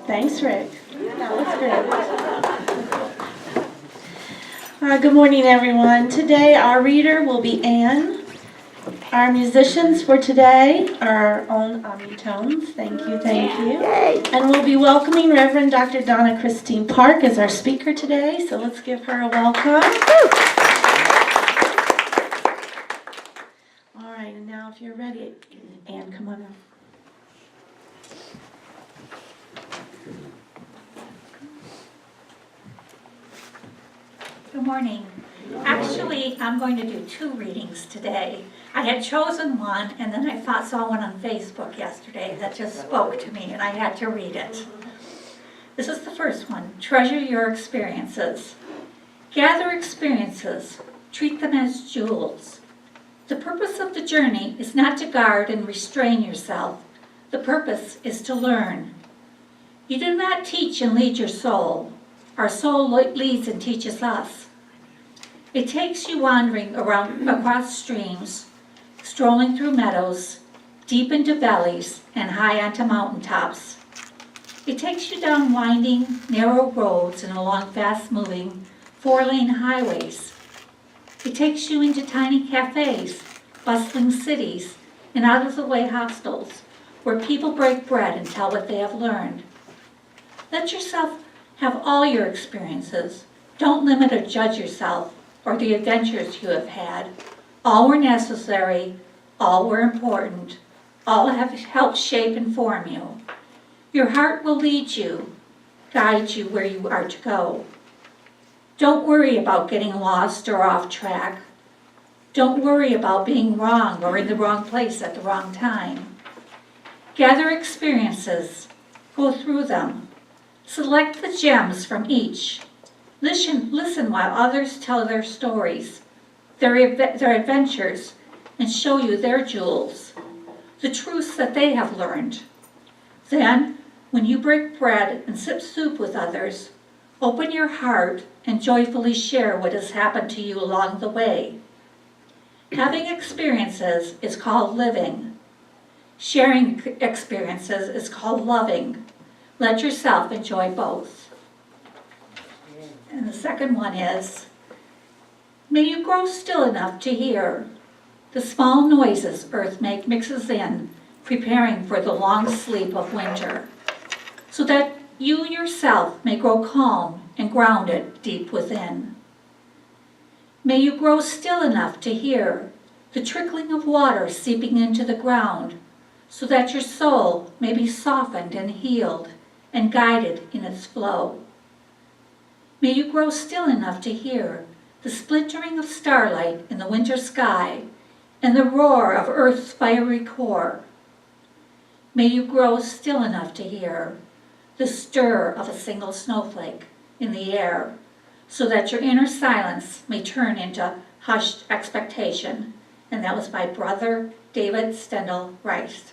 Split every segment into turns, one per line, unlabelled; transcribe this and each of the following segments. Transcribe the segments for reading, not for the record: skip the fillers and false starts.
Thanks, Rick. That was great. Good morning, everyone. Today, our reader will be Anne. Our musicians for today are our own Omnitones. Thank you, thank you. And we'll be welcoming Reverend Dr. Donna Christine Park as our speaker today, so let's give her a welcome. All right, and now if you're ready, Anne, come on up.
Good morning. Actually, I'm going to do 2 readings today. I had chosen one, and then I saw one on Facebook yesterday that just spoke to me, and I had to read it. This is the first one. Treasure your experiences. Gather experiences. Treat them as jewels. The purpose of the journey is not to guard and restrain yourself. The purpose is to learn. You do not teach and lead your soul. Our soul leads and teaches us. It takes you wandering across streams, strolling through meadows, deep into valleys, and high onto mountaintops. It takes you down winding, narrow roads and along fast-moving, 4-lane highways. It takes you into tiny cafes, bustling cities, and out-of-the-way hostels, where people break bread and tell what they have learned. Let yourself have all your experiences. Don't limit or judge yourself or the adventures you have had. All were necessary, all were important, all have helped shape and form you. Your heart will lead you, guide you where you are to go. Don't worry about getting lost or off track. Don't worry about being wrong or in the wrong place at the wrong time. Gather experiences, go through them. Select the gems from each. Listen while others tell their stories, their adventures, and show you their jewels, the truths that they have learned. Then, when you break bread and sip soup with others, open your heart and joyfully share what has happened to you along the way. Having experiences is called living. Sharing experiences is called loving. Let yourself enjoy both. And the second one is, may you grow still enough to hear the small noises earth mixes in, preparing for the long sleep of winter, so that you yourself may grow calm and grounded deep within. May you grow still enough to hear the trickling of water seeping into the ground, so that your soul may be softened and healed and guided in its flow. May you grow still enough to hear the splintering of starlight in the winter sky and the roar of Earth's fiery core. May you grow still enough to hear the stir of a single snowflake in the air, so that your inner silence may turn into hushed expectation. And that was by Brother David Stendhal Rice.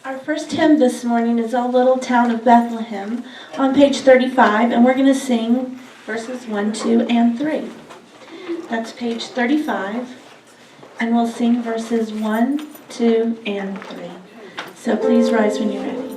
Our first hymn this morning is O Little Town of Bethlehem on page 35, and we're going to sing verses 1, 2, and 3. That's page 35, and we'll sing verses 1, 2, and 3. So please rise when you're ready.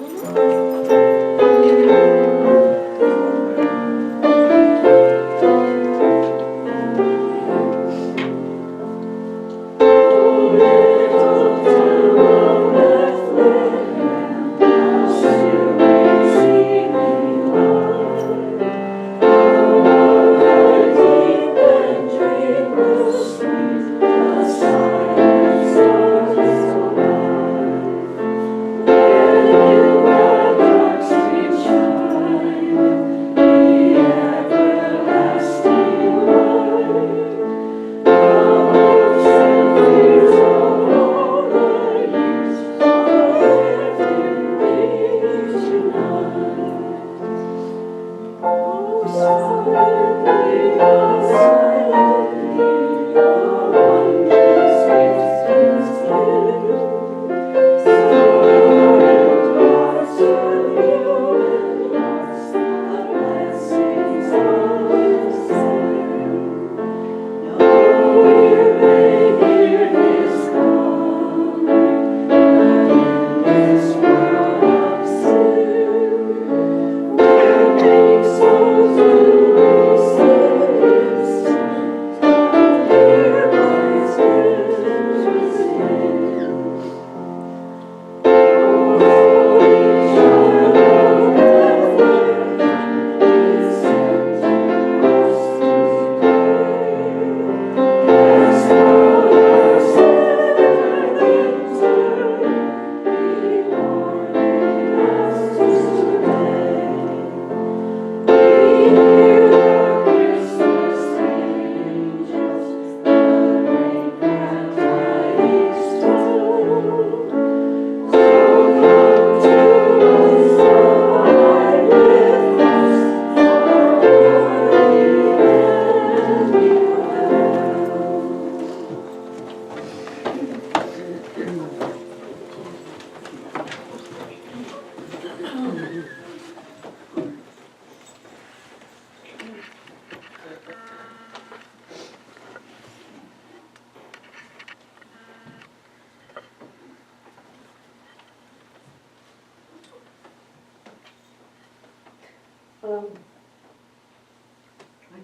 I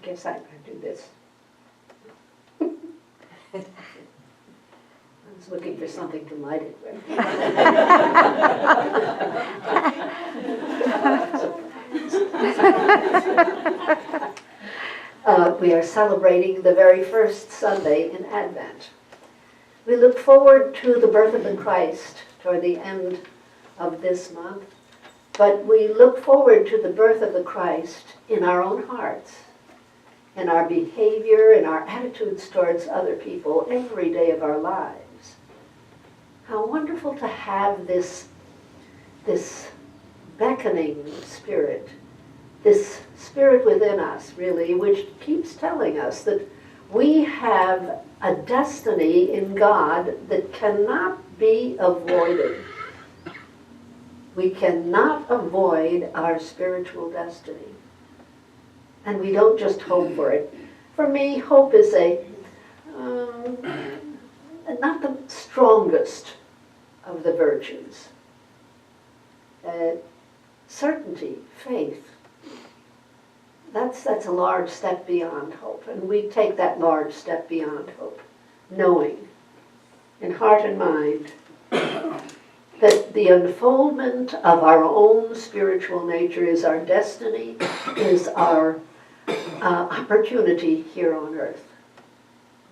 guess I do this. I was looking for something to light it with. We are celebrating the very first Sunday in Advent. We look forward to the birth of the Christ toward the end of this month, but we look forward to the birth of the Christ in our own hearts, in our behavior, in our attitudes towards other people every day of our lives. How wonderful to have this beckoning spirit, this spirit within us, really, which keeps telling us that we have a destiny in God that cannot be avoided. We cannot avoid our spiritual destiny. And we don't just hope for it. For me, hope is not the strongest of the virtues. Certainty, faith. That's a large step beyond hope. And we take that large step beyond hope, knowing in heart and mind that the unfoldment of our own spiritual nature is our destiny, is our opportunity here on earth.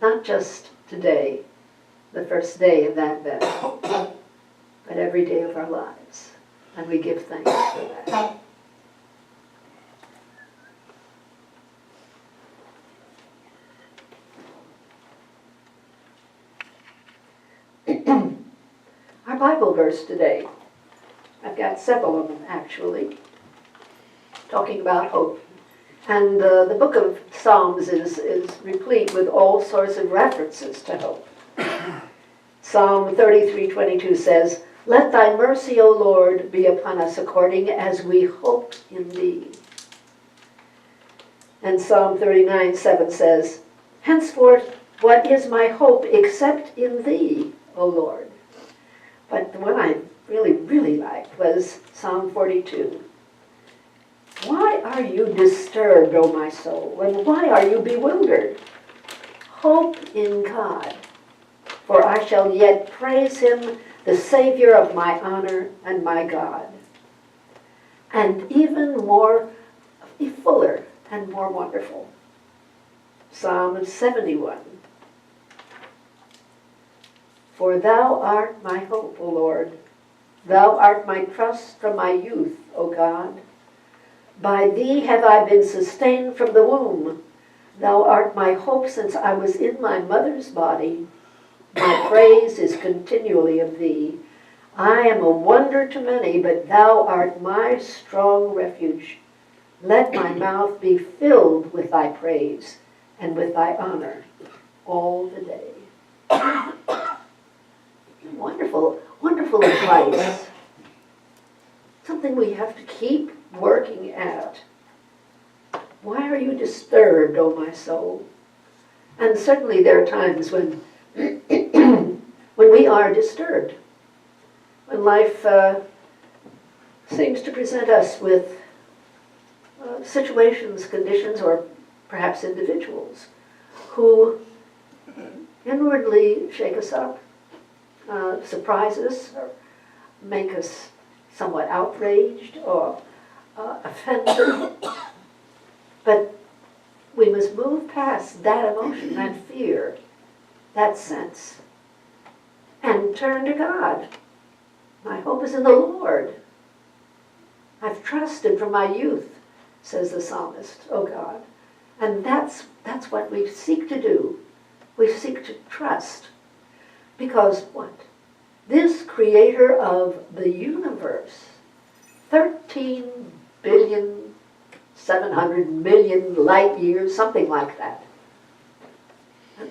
Not just today, the first day of Advent, but every day of our lives. And we give thanks for that. Our Bible verse today, I've got several of them actually, talking about hope. And the book of Psalms is replete with all sorts of references to hope. Psalm 33:22 says, "Let thy mercy, O Lord, be upon us according as we hope in thee." And Psalm 39:7 says, "Henceforth, what is my hope except in thee, O Lord?" But the one I really liked was Psalm 42. "Why are you disturbed, O my soul, and why are you bewildered? Hope in God, for I shall yet praise him, the Savior of my honor and my God." And even more, fuller and more wonderful, Psalm 71. "For thou art my hope, O Lord. Thou art my trust from my youth, O God. By thee have I been sustained from the womb. Thou art my hope since I was in my mother's body. My praise is continually of thee. I am a wonder to many, but thou art my strong refuge. Let my mouth be filled with thy praise and with thy honor all the day." Wonderful, wonderful advice. Something we have to keep working at. Why are you disturbed, O my soul? And certainly there are times when when we are disturbed, when life seems to present us with situations, conditions, or perhaps individuals who inwardly shake us up, surprise us, or make us somewhat outraged or offended. But we must move past that emotion, that fear, that sense, and turn to God. My hope is in the Lord. I've trusted from my youth, says the psalmist, O God. And that's what we seek to do. We seek to trust. Because what? This creator of the universe, 13 billion, 700 million light years, something like that.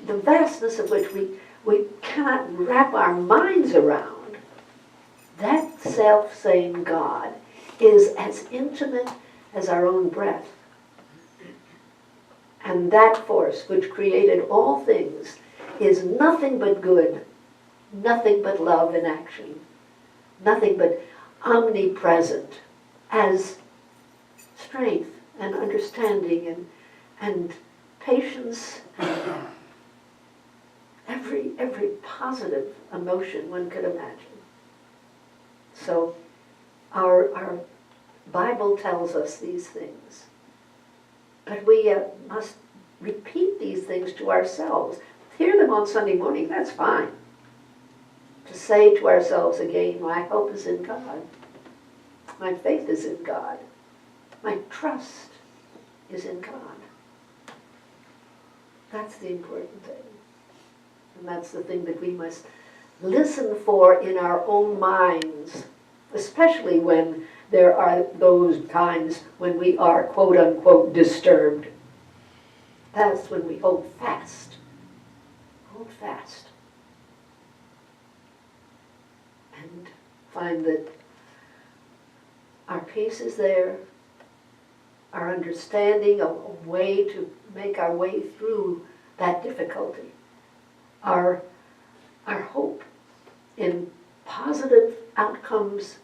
The vastness of which we cannot wrap our minds around. That self-same God is as intimate as our own breath. And that force which created all things is nothing but good, nothing but love in action, nothing but omnipresent, as strength and understanding and patience and every positive emotion one could imagine. So our Bible tells us these things. But we must repeat these things to ourselves. Hear them on Sunday morning, that's fine. To say to ourselves again, my hope is in God. My faith is in God. My trust is in God. That's the important thing. And that's the thing that we must listen for in our own minds, especially when there are those times when we are, quote unquote, disturbed. That's when we hold fast. Hold fast. And find that our peace is there, our understanding, a way to make our way through that difficulty, our hope in positive outcomes,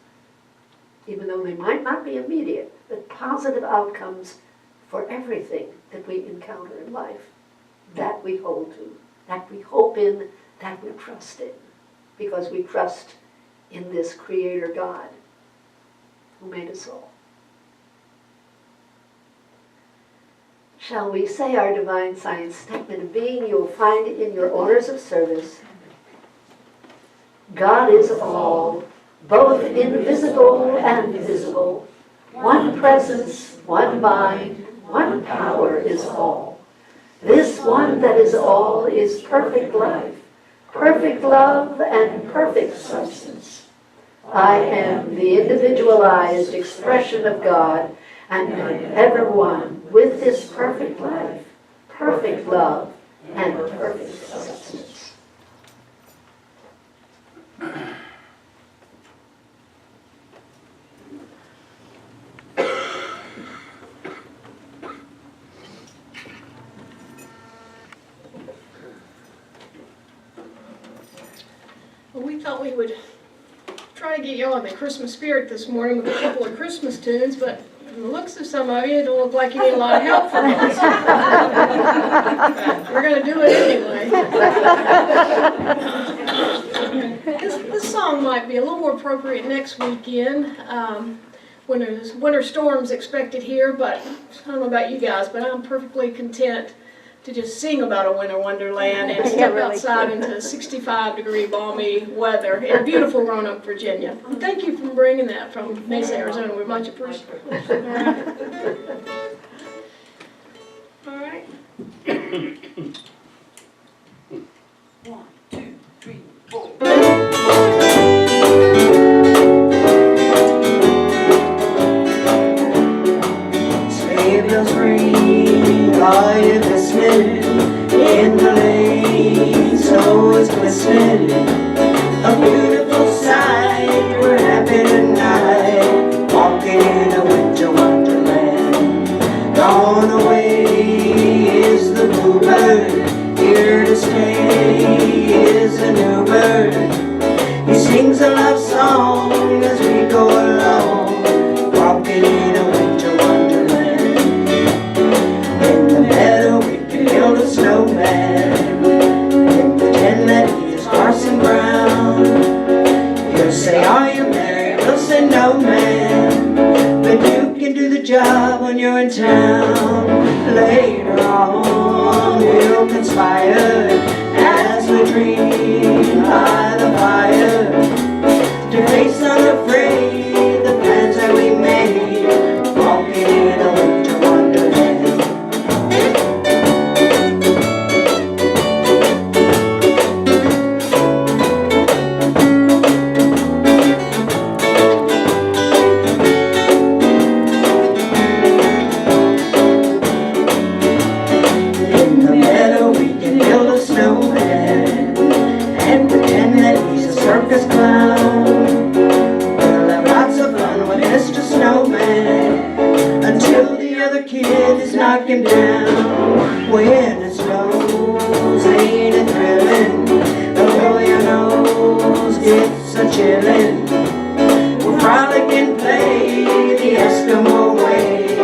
even though they might not be immediate, but positive outcomes for everything that we encounter in life, that we hold to, that we hope in, that we trust in, because we trust in this Creator God who made us all. Shall we say our divine science statement of being? You'll find it in your orders of service. God is all, both invisible and visible. One presence, one mind, one power is all. This one that is all is perfect life, perfect love, and perfect substance. I am the individualized expression of God, and am ever one with this perfect life, perfect love, and perfect substance.
Well, we thought we would try to get you all in the Christmas spirit this morning with a couple of Christmas tunes, but from the looks of some of you, it don't look like you need a lot of help from us. We're going to do it anyway. This song might be a little more appropriate next weekend when there's winter storms expected here, but I don't know about you guys, but I'm perfectly content to just sing about a winter wonderland and step outside into 65-degree balmy weather in beautiful Roanoke, Virginia. And thank you for bringing that from Mesa, Arizona. We much appreciate it. All right.
1, 2, 3, 4. Sleigh bells ring, are you listening? In the lane, snow is glistening. A beautiful sight, we're happy tonight, walking in a winter wonderland. Gone away is the bluebird, here to stay is a new bird. He sings a love song as we go along, walking in a winter wonderland. In the meadow we can build a snowman and pretend that he is Parson Brown. He'll say, are you married? We'll say, no, man, but you can do the job when you're in town. Later on we'll conspire as we dream by the fire to face unafraid the plans that we made, walking in a winter wonderland. In the meadow we can build a snowman and pretend that he's a circus clown. We'll have lots of fun with Mr. Snowman until the other kid is knocked him down. When it snows, ain't it thrilling? The blow your nose gets a chillin'. We'll frolic and play the Eskimo way,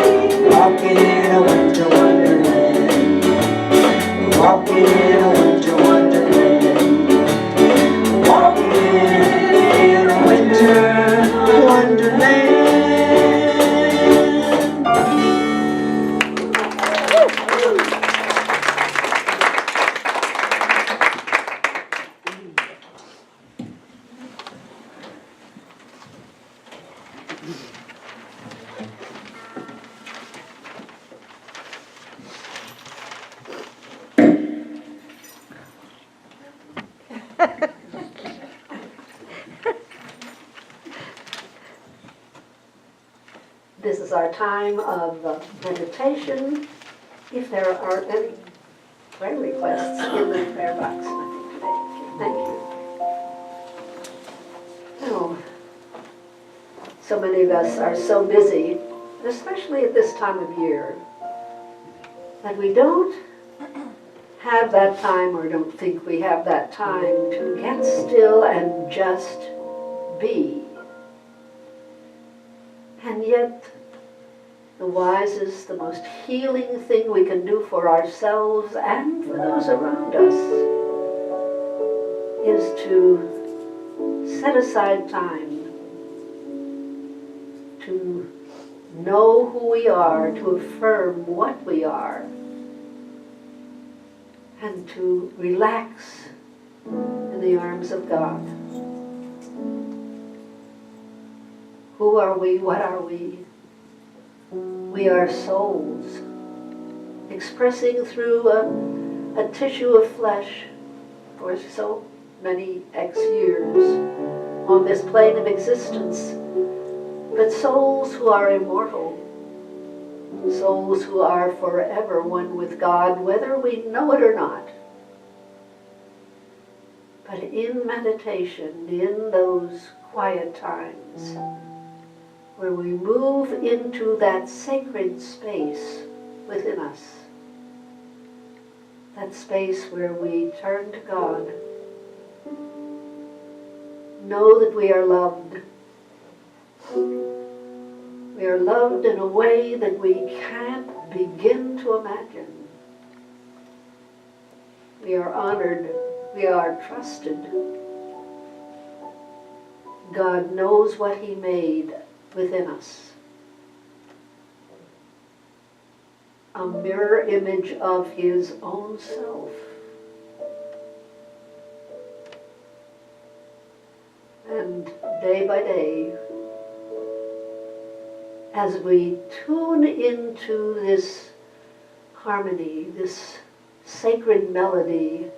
is our time of meditation. If there are any prayer requests in the prayer box, nothing today. Thank you. Oh, so many of us are so busy, especially at this time of year, that we don't have that time or don't think we have that time to get still and just be. And yet, the wisest, the most healing thing we can do for ourselves and for those around us is to set aside time to know who we are, to affirm what we are, and to relax in the arms of God. Who are we? What are we? We are souls, expressing through a tissue of flesh for so many X years on this plane of existence, but souls who are immortal, souls who are forever one with God, whether we know it or not. But in meditation, in those quiet times, where we move into that sacred space within us, that space where we turn to God, know that we are loved. We are loved in a way that we can't begin to imagine. We are honored. We are trusted. God knows what He made within us. A mirror image of His own self. And day by day, as we tune into this harmony, this sacred melody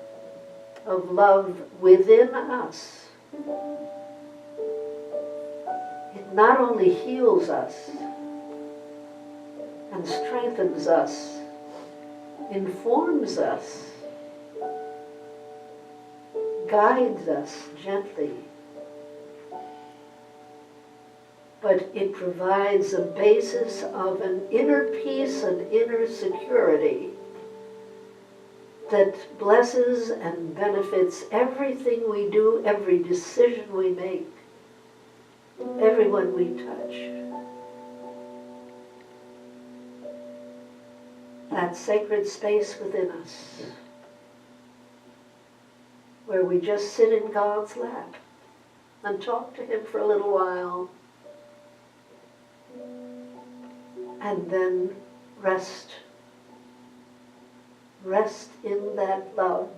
of love within us, it not only heals us and strengthens us, informs us, guides us gently, but it provides a basis of an inner peace and inner security that blesses and benefits everything we do, every decision we make, everyone we touch. That sacred space within us, where we just sit in God's lap and talk to Him for a little while, and then rest in that love,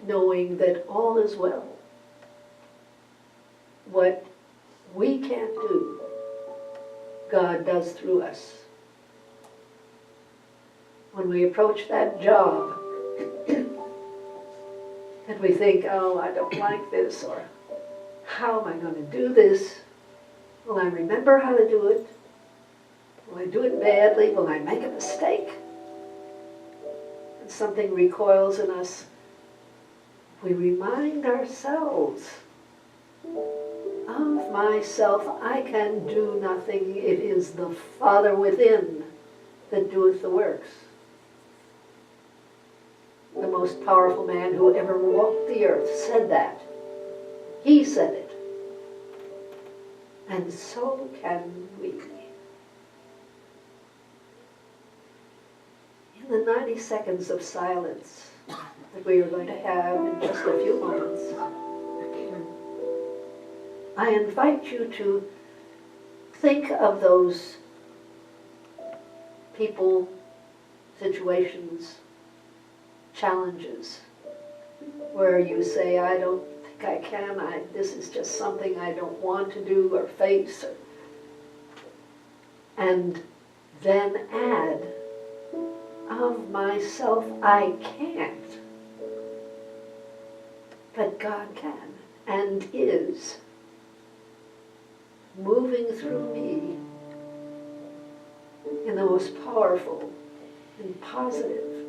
knowing that all is well. What we can't do, God does through us. When we approach that job, and we think, oh, I don't like this, or how am I going to do this? Will I remember how to do it? Will I do it badly? Will I make a mistake? And something recoils in us. We remind ourselves, of myself I can do nothing. It is the Father within that doeth the works. The most powerful man who ever walked the earth said that. He said it. And so can we. In the 90 seconds of silence that we are going to have in just a few moments, I invite you to think of those people, situations, challenges, where you say, I don't think I can, this is just something I don't want to do or face. And then add, of myself I can't, but God can and is. moving through me in the most powerful and positive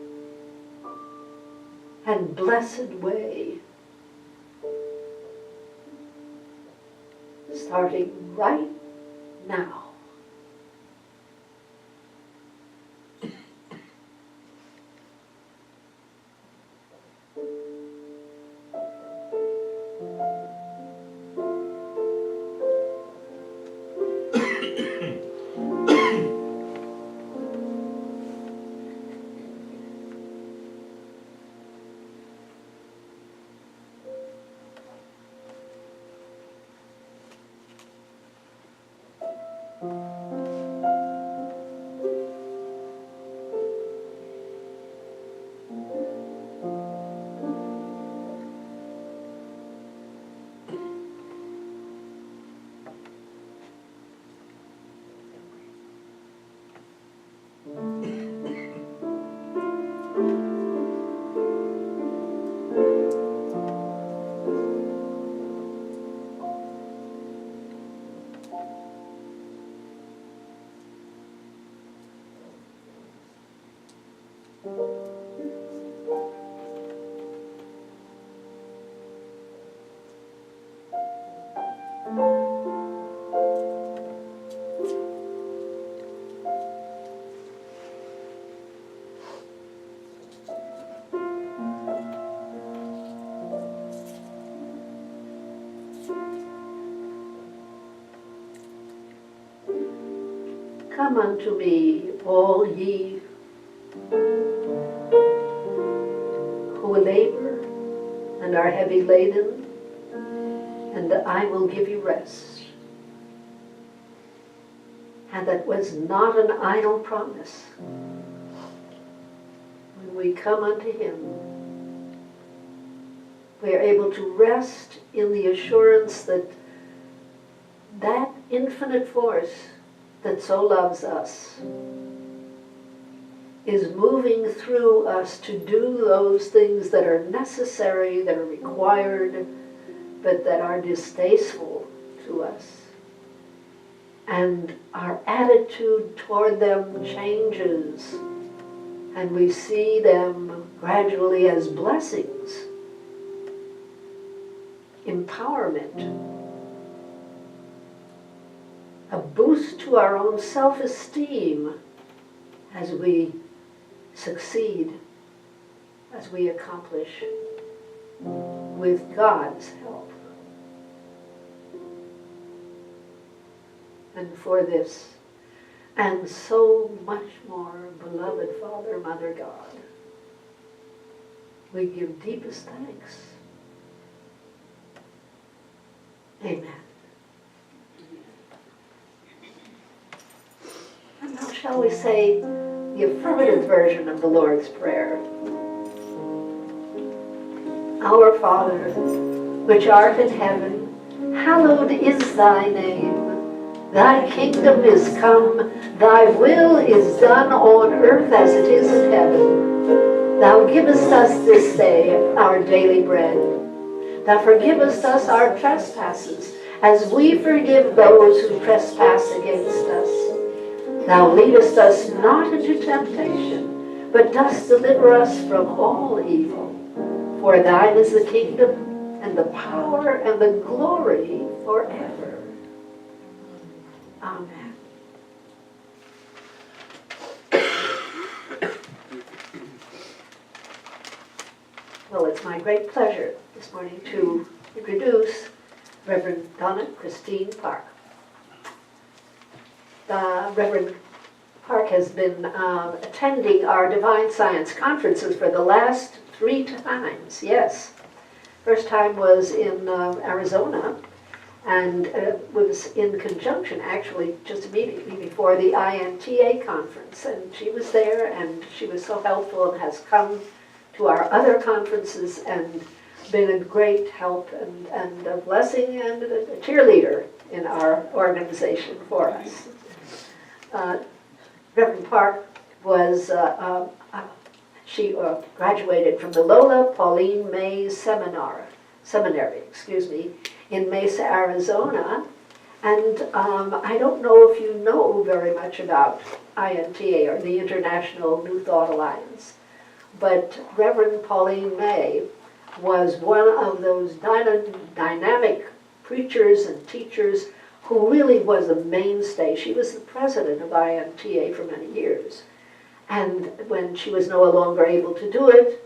and blessed way, starting right now. Come unto me, all ye who labor and are heavy laden, and I will give you rest. And that was not an idle promise. When we come unto Him, we are able to rest in the assurance that that infinite force that so loves us is moving through us to do those things that are necessary, that are required, but that are distasteful to us. And our attitude toward them changes, and we see them gradually as blessings, empowerment, a boost to our own self-esteem as we succeed, as we accomplish with God's help. And for this, and so much more, beloved Father, Mother God, we give deepest thanks. Amen. And now shall we say the affirmative version of the Lord's Prayer. Our Father, which art in heaven, hallowed is thy name. Thy kingdom is come, thy will is done on earth as it is in heaven. Thou givest us this day our daily bread. Thou forgivest us our trespasses, as we forgive those who trespass against us. Thou leadest us not into temptation, but dost deliver us from all evil. For thine is the kingdom, and the power, and the glory forever. Amen. Well, it's my great pleasure this morning to introduce Reverend Donna Christine Park. Reverend Park has been attending our Divine Science conferences for the last 3 times, yes. First time was in Arizona, and was in conjunction, actually, just immediately before the INTA conference. And she was there, and she was so helpful and has come to our other conferences and been a great help and a blessing and a cheerleader in our organization for us. Reverend Park was, she graduated from the Lola Pauline Mays Seminary, in Mesa, Arizona, And I don't know if you know very much about INTA, or the International New Thought Alliance, but Reverend Pauline May was one of those dynamic preachers and teachers who really was a mainstay. She was the president of INTA for many years. And when she was no longer able to do it,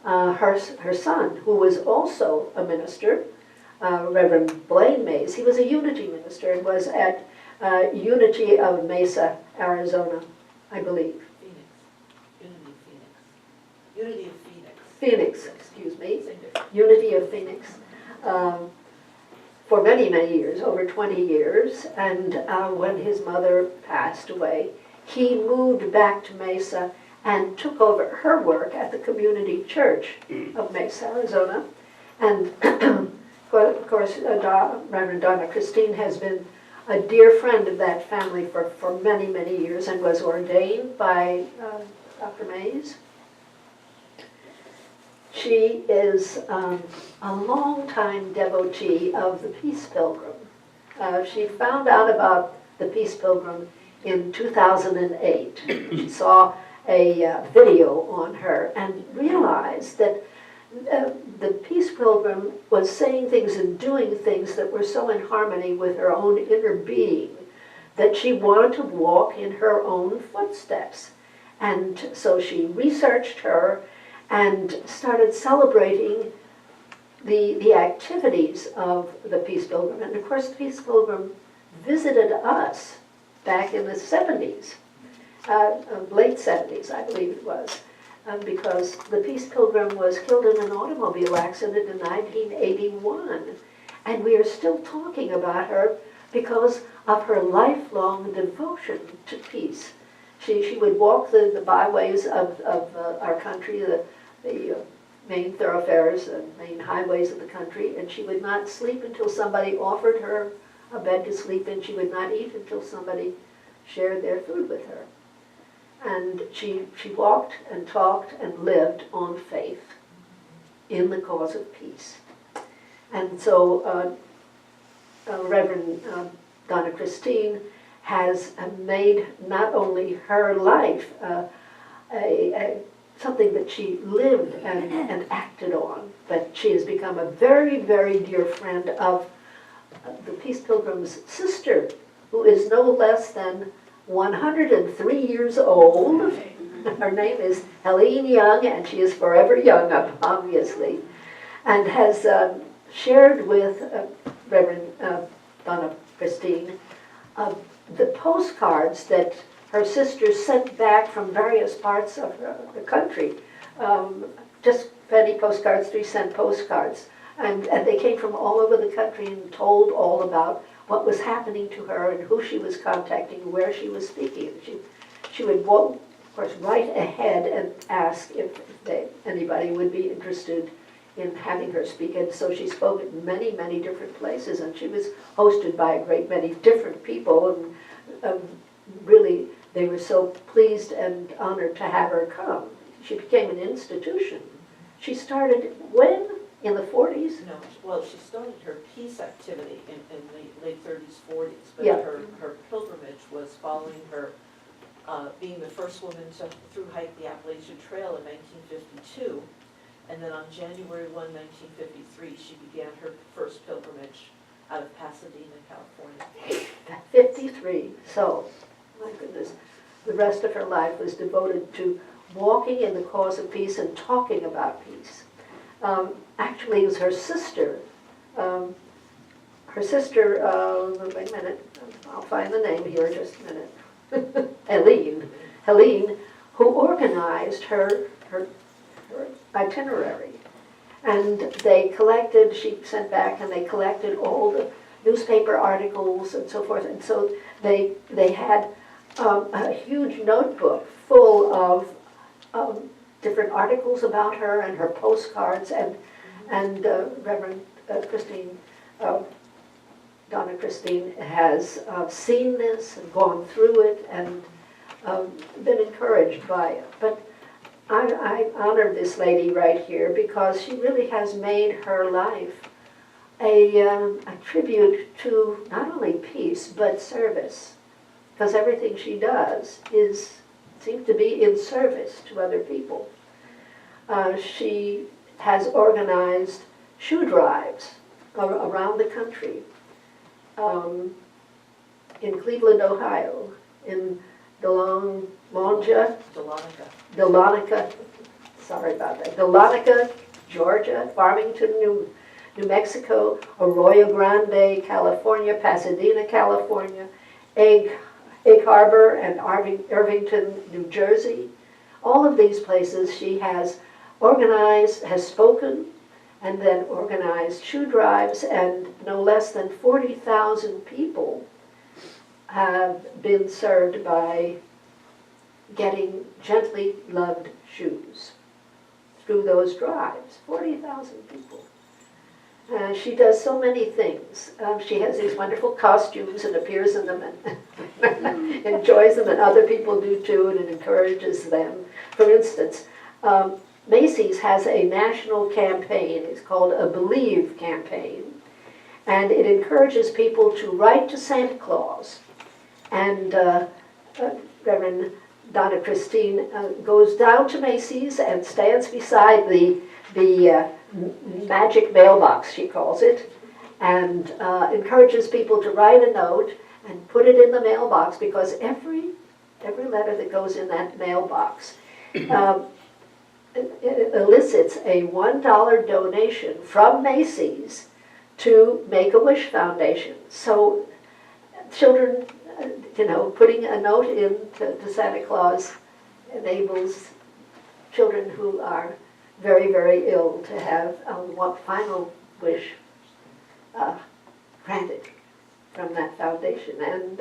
her son, who was also a minister, Reverend Blaine Mays, he was a Unity minister and was at Unity of Mesa, Arizona, I believe.
Unity of Phoenix.
Phoenix, excuse me. Unity of Phoenix. For many, many years, over 20 years. And when his mother passed away, he moved back to Mesa and took over her work at the community church of Mesa, Arizona. And of course, Reverend Donna Christine has been a dear friend of that family for many, many years, and was ordained by Dr. Mays. She is a longtime devotee of the Peace Pilgrim. She found out about the Peace Pilgrim in 2008. She saw a video on her and realized that the Peace Pilgrim was saying things and doing things that were so in harmony with her own inner being that she wanted to walk in her own footsteps. And so she researched her and started celebrating the activities of the Peace Pilgrim. And of course, the Peace Pilgrim visited us back in the 70s, late 70s, I believe it was. Because the Peace Pilgrim was killed in an automobile accident in 1981. And we are still talking about her because of her lifelong devotion to peace. She would walk the byways of our country, the main thoroughfares, the main highways of the country, and she would not sleep until somebody offered her a bed to sleep in. She would not eat until somebody shared their food with her. And she walked and talked and lived on faith in the cause of peace. And so Reverend Donna Christine has made not only her life something that she lived and acted on, but she has become a very, very dear friend of the Peace Pilgrim's sister, who is no less than 103 years old. Her name is Helene Young, and she is forever young, obviously, and has shared with Reverend Donna Christine the postcards that her sisters sent back from various parts of the country. Just penny postcards, 3-cent postcards. And they came from all over the country and told all about what was happening to her and who she was contacting, where she was speaking. She would, of course, write ahead and ask if anybody would be interested in having her speak. And so she spoke at many, many different places, and she was hosted by a great many different people. And really, they were so pleased and honored to have her come. She became an institution. She started when? In the 40s?
No, well, she started her peace activity in the late 30s, 40s, but
Yeah.
her pilgrimage was following her being the first woman to through hike the Appalachian Trail in 1952, and then on January 1, 1953, she began her first pilgrimage out of Pasadena, California.
53. So, my goodness, the rest of her life was devoted to walking in the cause of peace and talking about peace. Actually, it was her sister. Wait a minute, I'll find the name here in just a minute. Helene, who organized her itinerary. And they collected, she sent back, and they collected all the newspaper articles and so forth. And so they had a huge notebook full of different articles about her and her postcards, and Reverend Donna Christine has seen this and gone through it and been encouraged by it. But I honor this lady right here because she really has made her life a tribute to not only peace but service, because everything she does seems to be in service to other people. She has organized shoe drives around the country, in Cleveland, Ohio, in Dahlonega, sorry about that, Dahlonega, Georgia, Farmington, New Mexico, Arroyo Grande, California, Pasadena, California, Egg Harbor and Irvington, New Jersey. All of these places she has organized, has spoken, and then organized shoe drives, and no less than 40,000 people have been served by getting gently loved shoes through those drives. 40,000 people. She does so many things. She has these wonderful costumes and appears in them and enjoys them, and other people do too, and it encourages them. For instance, Macy's has a national campaign. It's called a Believe campaign, and it encourages people to write to Santa Claus. And Reverend Donna Christine goes down to Macy's and stands beside the magic mailbox, she calls it, and encourages people to write a note and put it in the mailbox, because every letter that goes in that mailbox it elicits a $1 donation from Macy's to Make-A-Wish Foundation. So children, putting a note in to Santa Claus enables children who are very, very ill to have one final wish granted from that foundation. And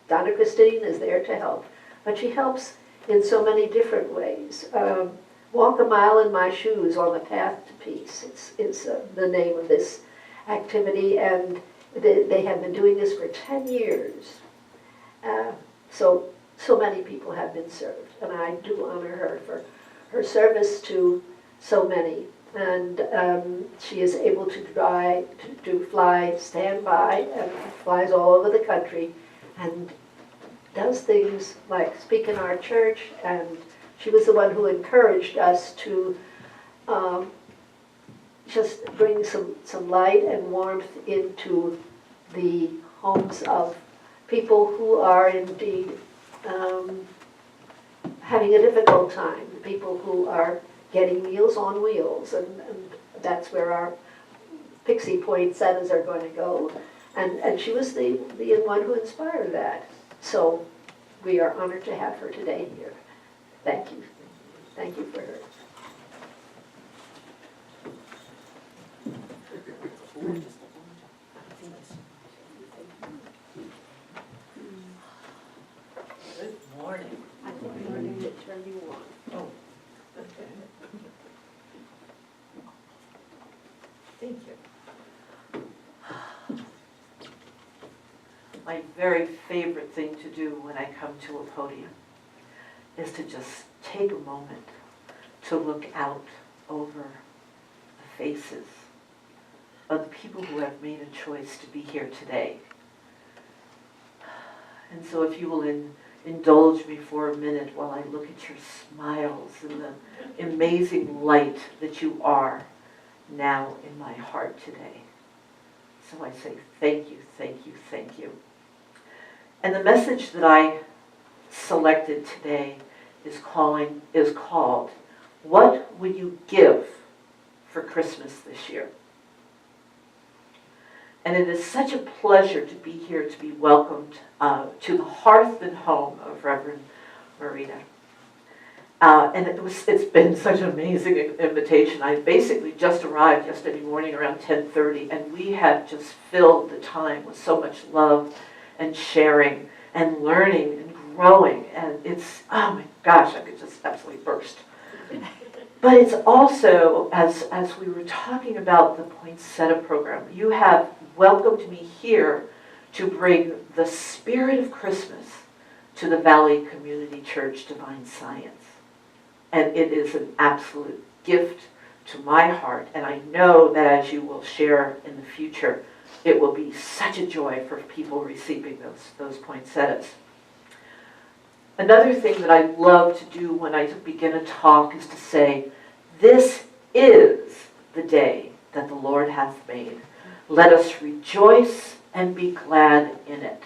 Donna Christine is there to help. But she helps in so many different ways. Walk a Mile in My Shoes on the Path to Peace is the name of this activity, and they have been doing this for 10 years. So many people have been served, and I do honor her for her service to so many. And she is able to fly standby, and flies all over the country, and does things like speak in our church. And she was the one who encouraged us to just bring some light and warmth into the homes of people who are indeed having a difficult time, people who are getting Meals on Wheels, and that's where our Pixie Point Centers are going to go. And she was the one who inspired that. So we are honored to have her today here. Thank you. Thank you for her.
Good morning.
I think we're going to turn you on.
Oh, okay. Thank you. My very favorite thing to do when I come to a podium is to just take a moment to look out over the faces of the people who have made a choice to be here today. And so if you will indulge me for a minute while I look at your smiles and the amazing light that you are now in my heart today. So I say thank you, thank you, thank you. And the message that I selected today is called, What Would You Give for Christmas This Year? And it is such a pleasure to be here, to be welcomed to the hearth and home of Reverend Marita. And it's been such an amazing invitation. I basically just arrived yesterday morning around 10:30, and we have just filled the time with so much love and sharing and learning and growing. And it's, oh my gosh, I could just absolutely burst. But it's also, as we were talking about the Poinsettia program, you have welcomed me here to bring the spirit of Christmas to the Valley Community Church Divine Science. And it is an absolute gift to my heart, and I know that as you will share in the future, it will be such a joy for people receiving those poinsettias. Another thing that I love to do when I begin a talk is to say, this is the day that the Lord hath made. Let us rejoice and be glad in it.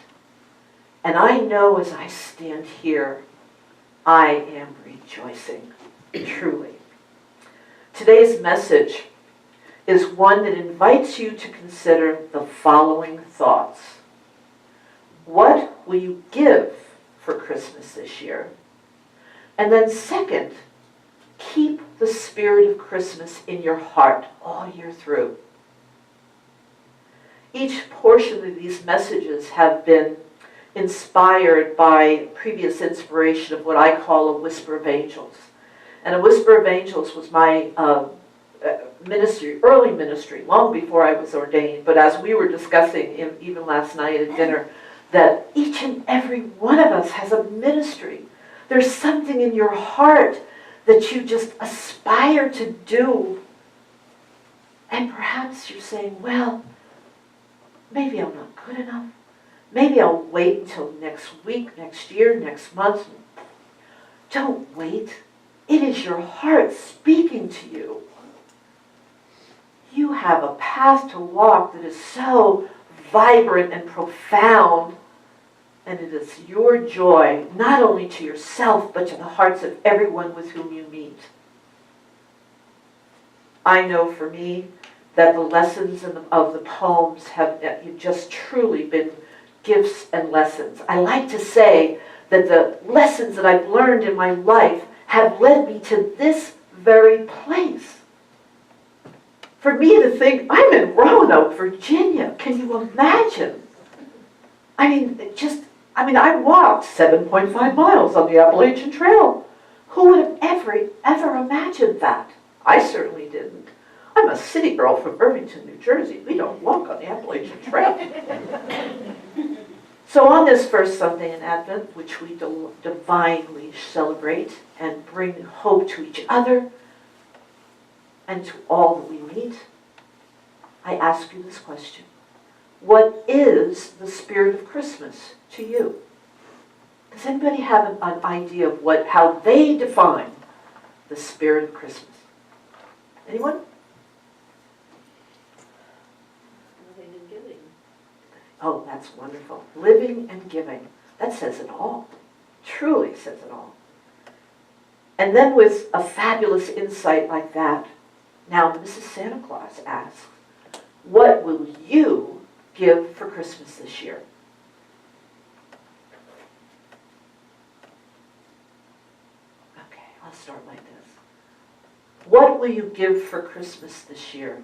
And I know as I stand here, I am rejoicing, truly. Today's message is one that invites you to consider the following thoughts. What will you give for Christmas this year? And then second, keep the spirit of Christmas in your heart all year through. Each portion of these messages have been inspired by previous inspiration of what I call a whisper of angels. And a whisper of angels was my ministry, early ministry, long before I was ordained. But as we were discussing even last night at dinner, that each and every one of us has a ministry. There's something in your heart that you just aspire to do. And perhaps you're saying, well, maybe I'm not good enough. Maybe I'll wait until next week, next year, next month. Don't wait. It is your heart speaking to you. You have a path to walk that is so vibrant and profound, and it is your joy, not only to yourself, but to the hearts of everyone with whom you meet. I know for me that the lessons of the poems have just truly been gifts and lessons. I like to say that the lessons that I've learned in my life have led me to this very place. For me to think, I'm in Roanoke, Virginia. Can you imagine? I walked 7.5 miles on the Appalachian Trail. Who would have ever imagined that? I certainly didn't. I'm a city girl from Irvington, New Jersey. We don't walk on the Appalachian Trail. So on this first Sunday in Advent, which we divinely celebrate and bring hope to each other and to all that we meet, I ask you this question. What is the spirit of Christmas to you? Does anybody have an idea of how they define the spirit of Christmas? Anyone? Living and giving. Oh, that's wonderful. Living and giving. That says it all. Truly says it all. And then with a fabulous insight like that, now Mrs. Santa Claus asks, what will you give for Christmas this year? Okay, I'll start like this. What will you give for Christmas this year?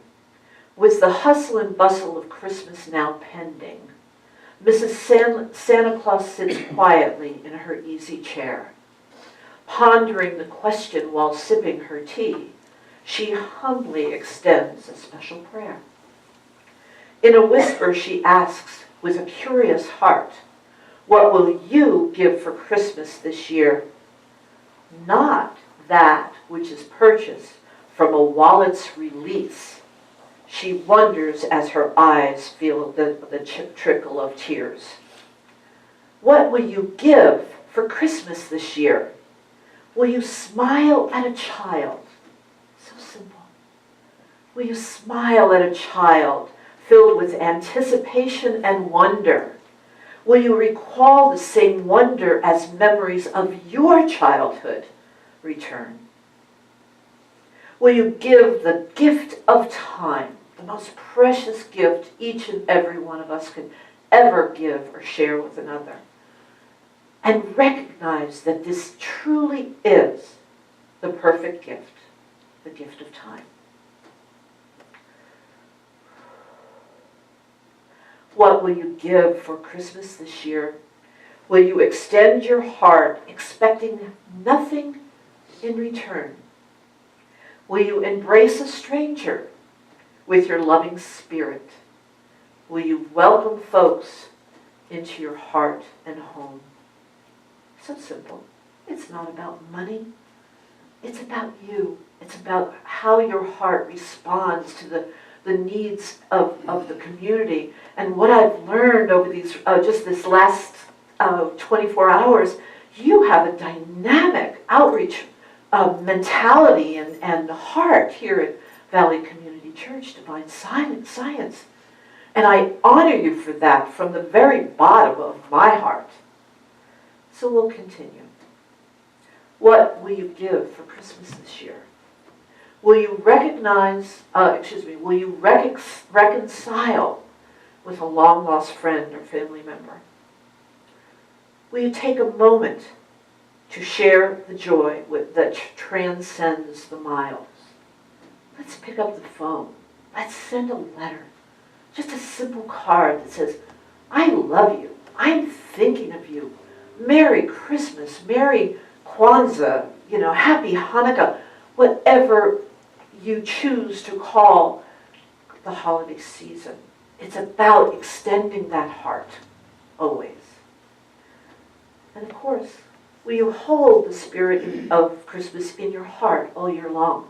With the hustle and bustle of Christmas now pending, Mrs. Santa Claus sits quietly in her easy chair. Pondering the question while sipping her tea, she humbly extends a special prayer. In a whisper, she asks, with a curious heart, what will you give for Christmas this year? Not that which is purchased from a wallet's release. She wonders as her eyes feel the trickle of tears. What will you give for Christmas this year? Will you smile at a child? So simple. Will you smile at a child filled with anticipation and wonder? Will you recall the same wonder as memories of your childhood return? Will you give the gift of time, the most precious gift each and every one of us can ever give or share with another, and recognize that this truly is the perfect gift, the gift of time? What will you give for Christmas this year? Will you extend your heart expecting nothing in return? Will you embrace a stranger with your loving spirit? Will you welcome folks into your heart and home? So simple. It's not about money.
It's about you. It's about how your heart responds to the needs of the community. And what I've learned over these just this last 24 hours, you have a dynamic outreach mentality and heart here at Valley Community Church, Divine Science. And I honor you for that from the very bottom of my heart. So we'll continue. What will you give for Christmas this year? Will you will you reconcile with a long-lost friend or family member? Will you take a moment to share the joy that transcends the miles? Let's pick up the phone. Let's send a letter. Just a simple card that says, I love you. I'm thinking of you. Merry Christmas. Merry Kwanzaa. Happy Hanukkah. Whatever you choose to call the holiday season. It's about extending that heart always. And of course, will you hold the spirit of Christmas in your heart all year long?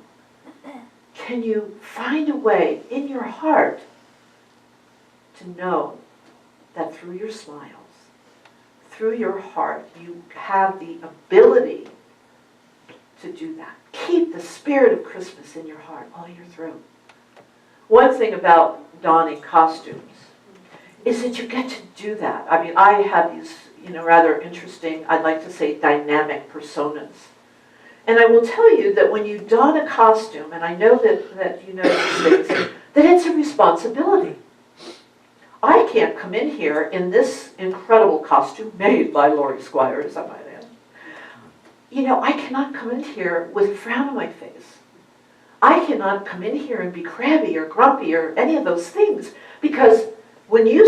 Can you find a way in your heart to know that through your smiles, through your heart, you have the ability to do that? Keep the spirit of Christmas in your heart all year through. One thing about donning costumes is that you get to do that. I mean, I have these, rather interesting, I'd like to say dynamic personas. And I will tell you that when you don a costume, and I know that you know these things, that it's a responsibility. I can't come in here in this incredible costume made by Lori Squires, I might add. I cannot come in here with a frown on my face. I cannot come in here and be crabby or grumpy or any of those things, because when you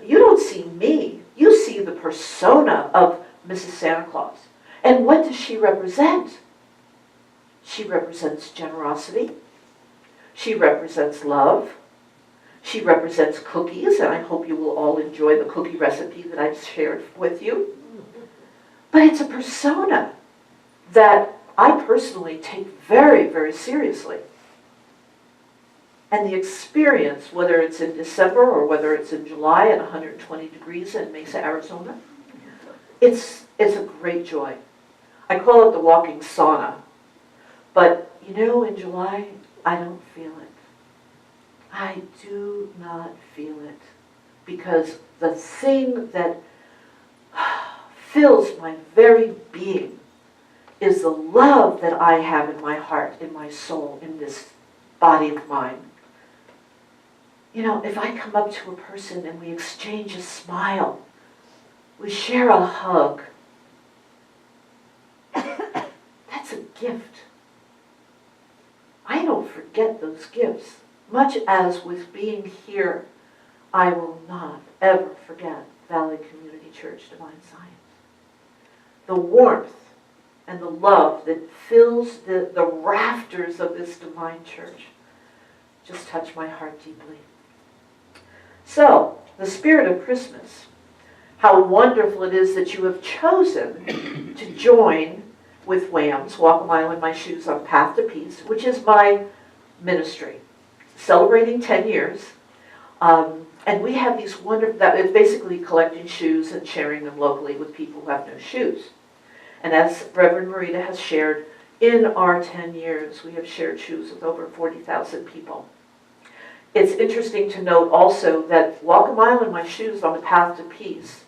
don't see me, you see the persona of Mrs. Santa Claus. And what does she represent? She represents generosity. She represents love. She represents cookies, and I hope you will all enjoy the cookie recipe that I've shared with you. But it's a persona that I personally take very, very seriously. And the experience, whether it's in December or whether it's in July at 120 degrees in Mesa, Arizona, it's a great joy. I call it the walking sauna. But, in July, I don't feel it. I do not feel it. Because the thing that fills my very being is the love that I have in my heart, in my soul, in this body of mine. If I come up to a person and we exchange a smile, we share a hug, that's a gift. I don't forget those gifts. Much as with being here, I will not ever forget Valley Community Church Divine Science. The warmth and the love that fills the rafters of this divine church just touch my heart deeply. So, the spirit of Christmas, how wonderful it is that you have chosen to join with WHAM's, Walk a Mile in My Shoes on Path to Peace, which is my ministry, celebrating 10 years. And we have these wonderful, that is basically collecting shoes and sharing them locally with people who have no shoes. And as Reverend Marita has shared, in our 10 years, we have shared shoes with over 40,000 people. It's interesting to note also that Walk a Mile in My Shoes on the Path to Peace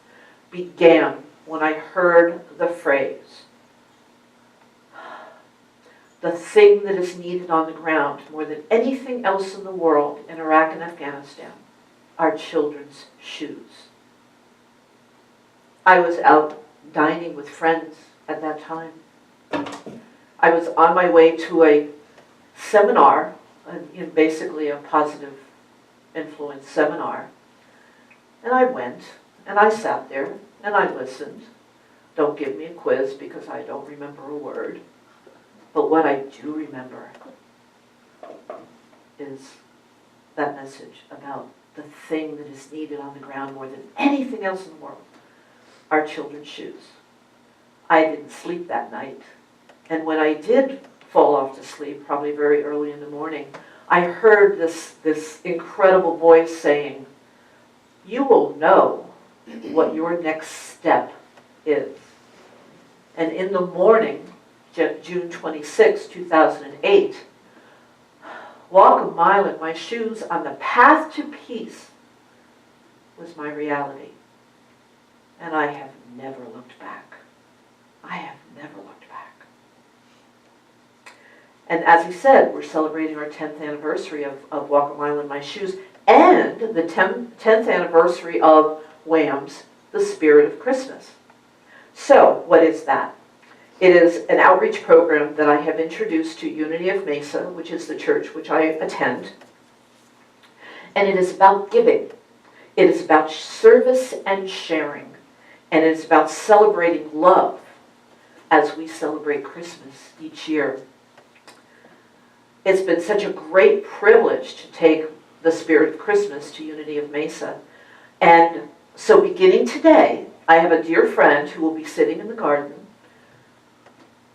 began when I heard the phrase, the thing that is needed on the ground more than anything else in the world in Iraq and Afghanistan are children's shoes. I was out dining with friends at that time. I was on my way to a seminar, basically a positive influence seminar, and I went and I sat there and I listened. Don't give me a quiz because I don't remember a word, but what I do remember is that message about the thing that is needed on the ground more than anything else in the world, our children's shoes. I didn't sleep that night. And when I did
fall off to sleep, probably very early in the morning, I heard this incredible voice saying, "You will know what your next step is." And in the morning, June 26, 2008, walk a mile in my shoes on the path to peace was my reality. And I have never looked back. I have never looked back. And as he said, we're celebrating our 10th anniversary of Walk a Mile in My Shoes and the 10th anniversary of Wham's The Spirit of Christmas. So, what is that? It is an outreach program that I have introduced to Unity of Mesa, which is the church which I attend. And it is about giving. It is about service and sharing. And it is about celebrating love as we celebrate Christmas each year. It's been such a great privilege to take the Spirit of Christmas to Unity of Mesa. And so beginning today, I have a dear friend who will be sitting in the garden,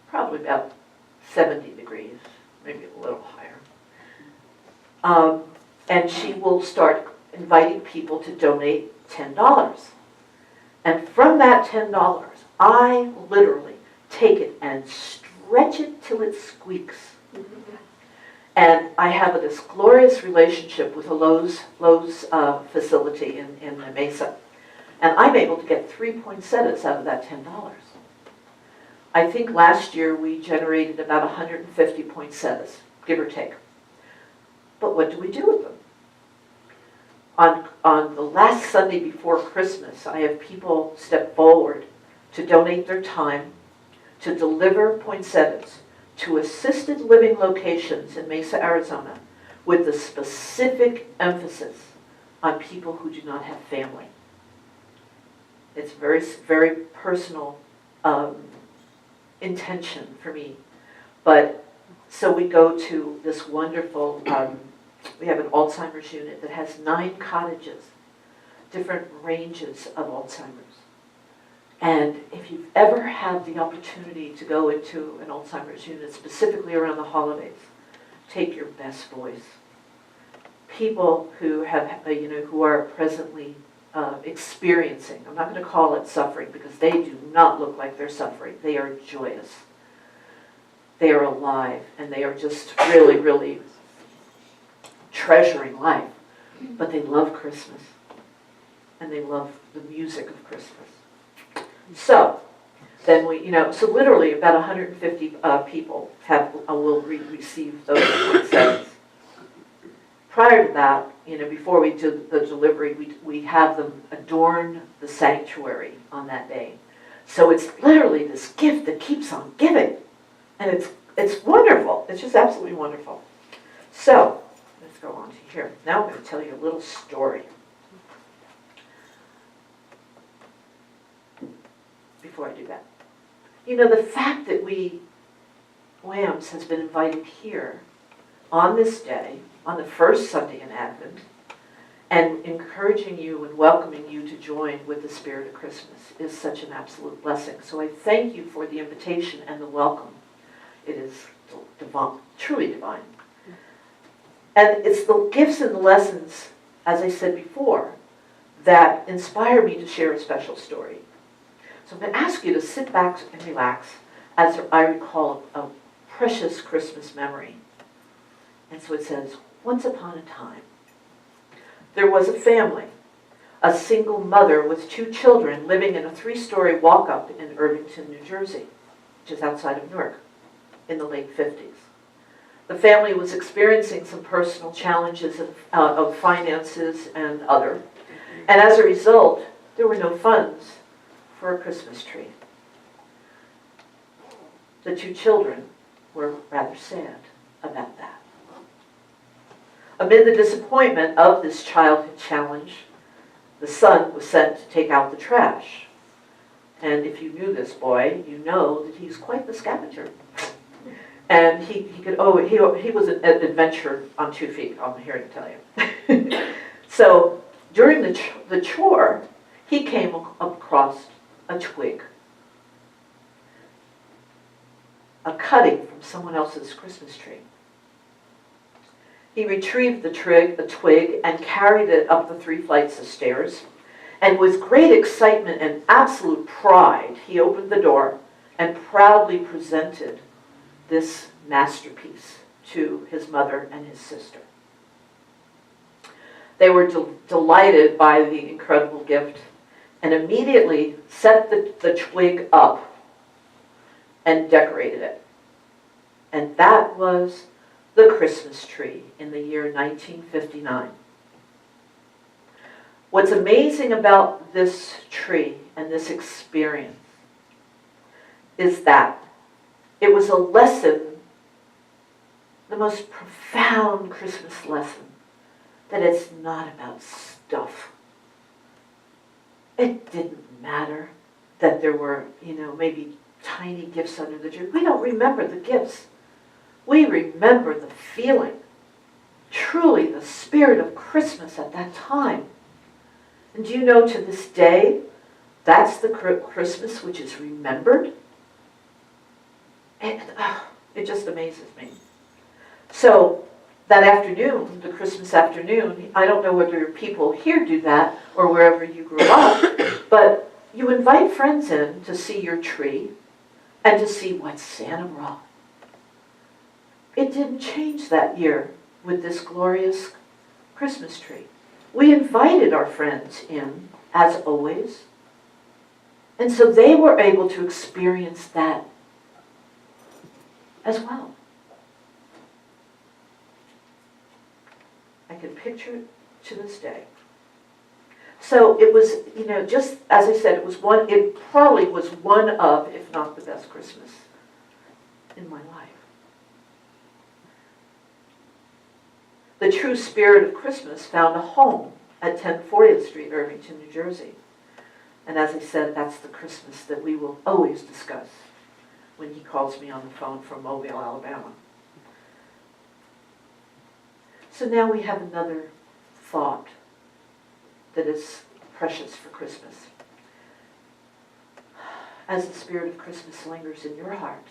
probably about 70 degrees, maybe a little higher. And she will start inviting people to donate $10. And from that $10, I literally take it and stretch it till it squeaks. And I have this glorious relationship with a Lowe's facility in the Mesa. And I'm able to get 3 poinsettias out of that $10. I think last year we generated about 150 poinsettias, give or take. But what do we do with them? On the last Sunday before Christmas, I have people step forward to donate their time to deliver poinsettias to assisted living locations in Mesa, Arizona, with the specific emphasis on people who do not have family. It's very, very personal intention for me. But so we go to this wonderful, we have an Alzheimer's unit that has 9 cottages, different ranges of Alzheimer's. And if you've ever had the opportunity to go into an Alzheimer's unit, specifically around the holidays, take your best voice. People who have, who are presently experiencing, I'm not going to call it suffering because they do not look like they're suffering. They are joyous. They are alive, and they are just really, really treasuring life. But they love Christmas, and they love the music of Christmas. So then so literally about 150 people will receive those poinsettias. Prior to that, before we do the delivery, we have them adorn the sanctuary on that day. So it's literally this gift that keeps on giving. And it's wonderful. It's just absolutely wonderful. So, let's go on to here. Now I'm going to tell you a little story. Before I do that. The fact that Wham's has been invited here on this day, on the first Sunday in Advent, and encouraging you and welcoming you to join with the Spirit of Christmas is such an absolute blessing. So I thank you for the invitation and the welcome. It is divine, truly divine. And it's the gifts and the lessons, as I said before, that inspire me to share a special story. So I'm going to ask you to sit back and relax as I recall a precious Christmas memory. And so it says, once upon a time, there was a family, a single mother with 2 children living in a 3-story walk-up in Irvington, New Jersey, which is outside of Newark, in the late 50s. The family was experiencing some personal challenges of finances and other, and as a result, there were no funds for a Christmas tree. The 2 children were rather sad about that. Amid the disappointment of this childhood challenge, the son was sent to take out the trash. And if you knew this boy, you know that he's quite the scavenger. And he was an adventurer on 2 feet, I'm here to tell you. So during the chore, he came across a twig. a cutting from someone else's Christmas tree. He retrieved the twig and carried it up the 3 flights of stairs. And with great excitement and absolute pride, he opened the door and proudly presented this masterpiece to his mother and his sister. They were delighted by the incredible gift and immediately set the twig up and decorated it. And that was the Christmas tree in the year 1959. What's amazing about this tree and this experience is that it was a lesson, the most profound Christmas lesson, that it's not about stuff. It didn't matter that there were, maybe tiny gifts under the tree. We don't remember the gifts. We remember the feeling, truly the spirit of Christmas at that time. And do you know, to this day, that's the Christmas which is remembered? And it just amazes me. So that afternoon, the Christmas afternoon, I don't know whether people here do that or wherever you grew up, but you invite friends in to see your tree and to see what Santa brought. It didn't change that year with this glorious Christmas tree. We invited our friends in, as always, and so they were able to experience that as well. I can picture it to this day. So it was, just as I said, it probably was one of, if not the best Christmas in my life. The true spirit of Christmas found a home at 10 40th Street, Irvington, New Jersey. And as I said, that's the Christmas that we will always discuss when he calls me on the phone from Mobile, Alabama. So now we have another thought that is precious for Christmas. As the spirit of Christmas lingers in your heart,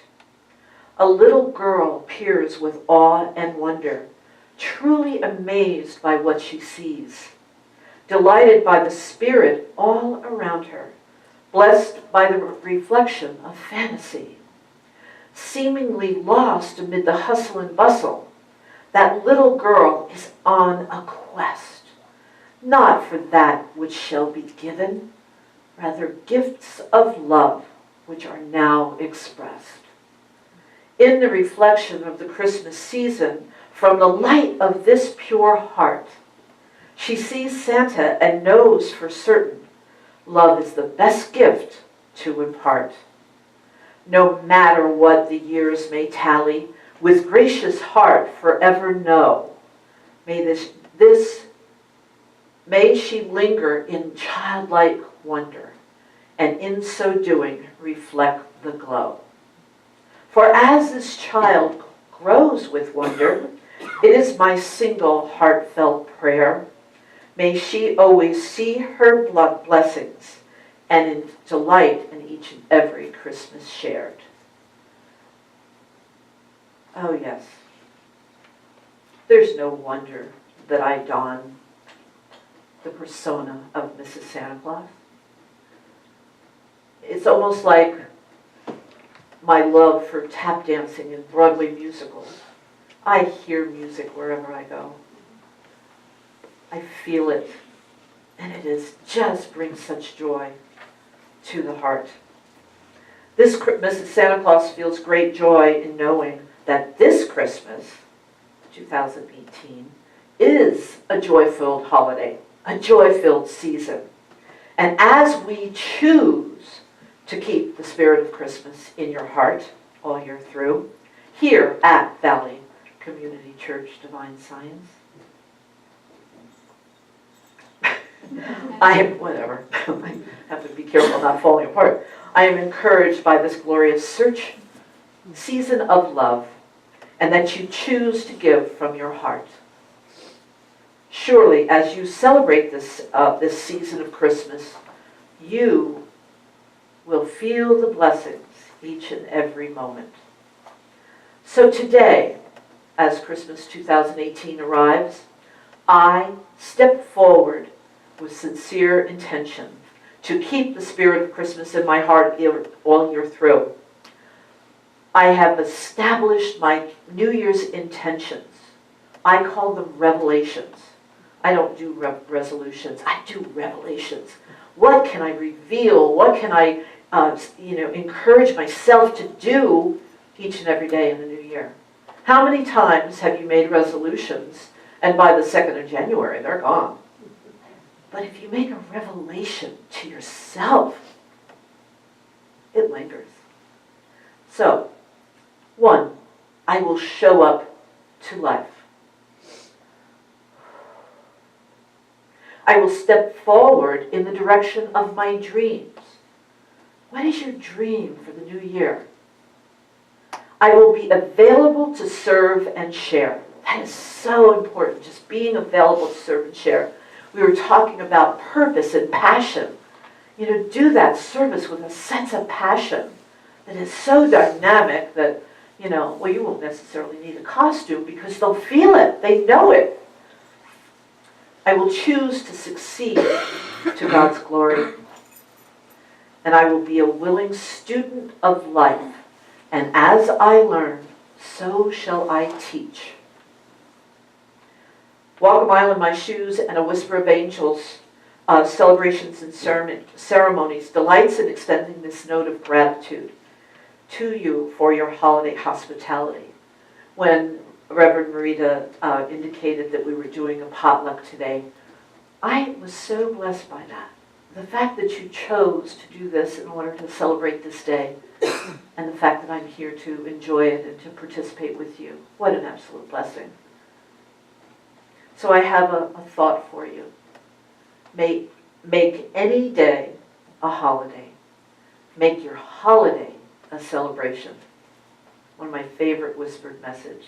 a little girl peers with awe and wonder, truly amazed by what she sees, delighted by the spirit all around her, blessed by the reflection of fantasy. Seemingly lost amid the hustle and bustle, that little girl is on a quest, not for that which shall be given, rather gifts of love which are now expressed. In the reflection of the Christmas season, from the light of this pure heart, she sees Santa and knows for certain love is the best gift to impart. No matter what the years may tally, with gracious heart forever know, may she linger in childlike wonder, and in so doing reflect the glow. For as this child grows with wonder, it is my single heartfelt prayer, may she always see her blessings and in delight in each and every Christmas shared. Oh yes, there's no wonder that I don the persona of Mrs. Santa Claus. It's almost like my love for tap dancing and Broadway musicals. I hear music wherever I go. I feel it, and it just brings such joy to the heart. This Mrs. Santa Claus feels great joy in knowing that this Christmas, 2018, is a joy-filled holiday, a joy-filled season. And as we choose to keep the spirit of Christmas in your heart all year through, here at Valley Community Church Divine Science, I have to be careful not falling apart. I am encouraged by this glorious season of love, and that you choose to give from your heart. Surely, as you celebrate this season of Christmas, you will feel the blessings each and every moment. So today, as Christmas 2018 arrives, I step forward with sincere intention to keep the spirit of Christmas in my heart all year through. I have established my New Year's intentions. I call them revelations. I don't do resolutions. I do revelations. What can I reveal? What can I, encourage myself to do each and every day in the new year? How many times have you made resolutions and by the 2nd of January they're gone? But if you make a revelation to yourself, it lingers. So, 1, I will show up to life. I will step forward in the direction of my dreams. What is your dream for the new year? I will be available to serve and share. That is so important, just being available to serve and share. We were talking about purpose and passion. Do that service with a sense of passion that is so dynamic that, you won't necessarily need a costume because they'll feel it, they know it. I will choose to succeed to God's glory. And I will be a willing student of life. And as I learn, so shall I teach. Walk a mile in my shoes and a whisper of angels, celebrations and ceremonies, delights in extending this note of gratitude to you for your holiday hospitality. When Reverend Marita indicated that we were doing a potluck today, I was so blessed by that. The fact that you chose to do this in order to celebrate this day, and the fact that I'm here to enjoy it and to participate with you. What an absolute blessing. So I have a thought for you. Make any day a holiday. Make your holiday a celebration. One of my favorite whispered messages.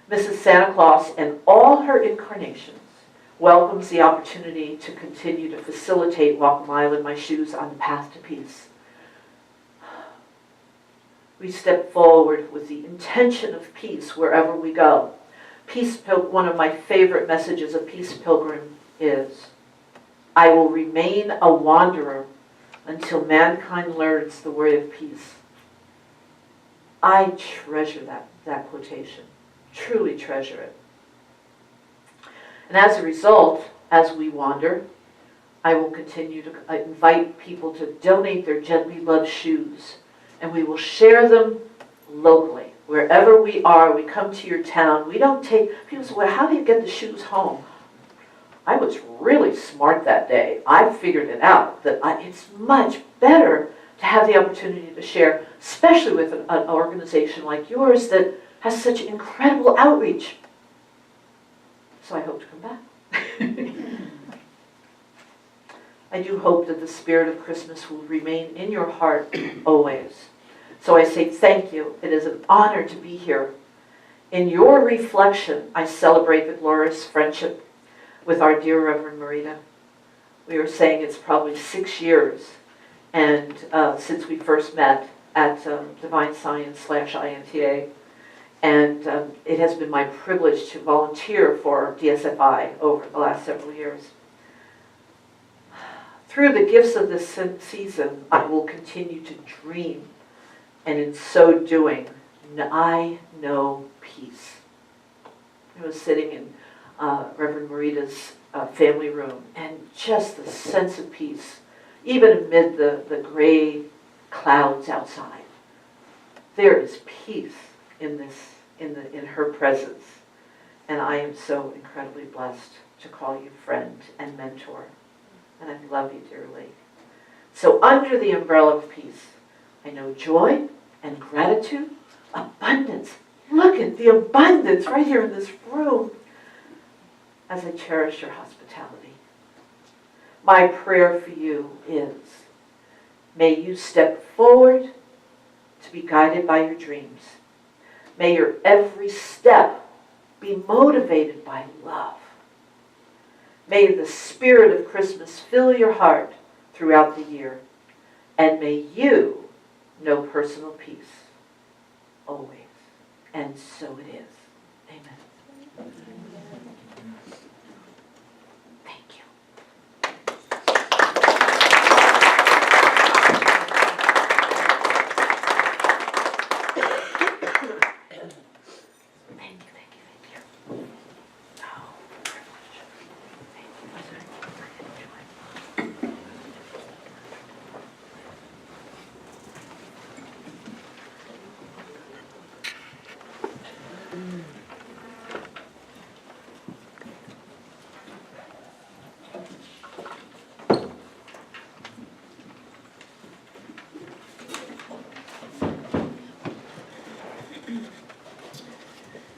Mrs. Santa Claus and all her incarnations welcomes the opportunity to continue to facilitate Walk a Mile in My Shoes on the path to peace. We step forward with the intention of peace wherever we go. One of my favorite messages of Peace Pilgrim is, I will remain a wanderer until mankind learns the way of peace. I treasure that quotation, truly treasure it. And as a result, as we wander, I will continue to invite people to donate their gently loved shoes, and we will share them locally. Wherever we are, we come to your town. We don't take, people say, well, how do you get the shoes home? I was really smart that day. I figured it out, that it's much better to have the opportunity to share, especially with an organization like yours that has such incredible outreach. So I hope to come back. I do hope that the spirit of Christmas will remain in your heart always. So I say thank you. It is an honor to be here. In your reflection, I celebrate the glorious friendship with our dear Reverend Marita. We were saying it's probably 6 years and since we first met at Divine Science /INTA. And it has been my privilege to volunteer for DSFI over the last several years. Through the gifts of this season, I will continue to dream. And in so doing, I know peace. I was sitting in Reverend Marita's family room, and just the sense of peace, even amid the gray clouds outside. There is peace in her presence, and I am so incredibly blessed to call you friend and mentor, and I love you dearly. So under the umbrella of peace, I know joy and gratitude, abundance. Look at the abundance right here in this room as I cherish your hospitality. My prayer for you is, may you step forward to be guided by your dreams. May your every step be motivated by love. May the spirit of Christmas fill your heart throughout the year. And may you know personal peace always.
and so it is. Amen. Thank you. Thank you, thank you, thank you. Oh, privilege. Thank you.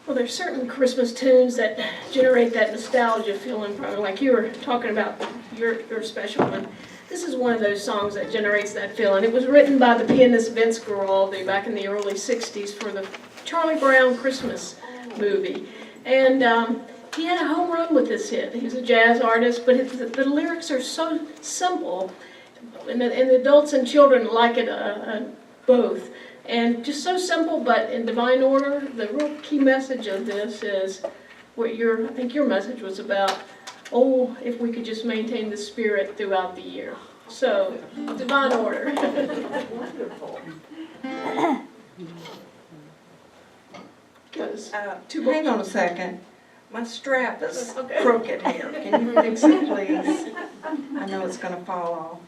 Well, there's certain Christmas tunes that generate that nostalgia feeling, probably like you were talking about your special one. This is one of those songs that generates that feeling. It was written by the pianist Vince Guaraldi back in the early 60s for the Charlie Brown Christmas movie. And he had a home run with this hit. He was a jazz artist, but the lyrics are so simple, and the adults and children like it both. And just so simple, but in divine order. The real key message of this is what I think your message was about. Oh, if we could just maintain the spirit throughout the year. So, divine order.
Wonderful.
Hang on a second. My strap is
Okay.
crooked here. Can you fix it, please? I know it's gonna fall off.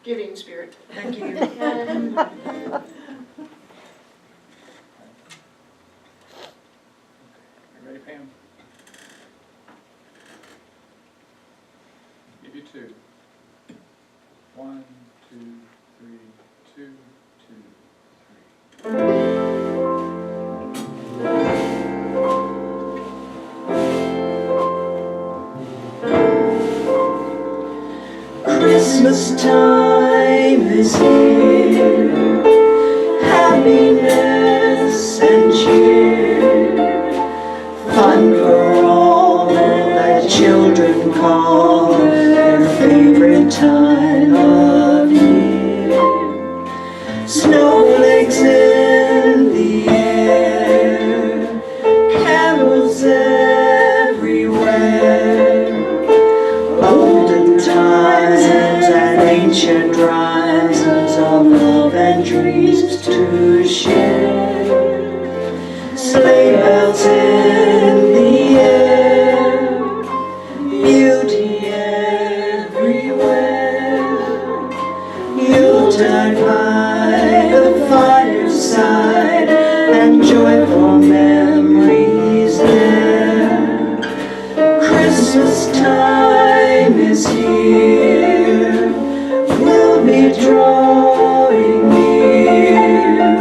Giving spirit.
Thank you.
You ready, Pam? Give you two. 1, 2, 3, 2, 2, 3.
Christmas time is here, happiness and cheer, fun for all that children call their favorite time of year. Snowflakes in the air, carols everywhere, olden times and ancient rhymes of love and dreams to share. Sleigh bells in the air, beauty everywhere. Yuletide by the fireside and joyful memories there. Christmas time is here, we'll be drawing near.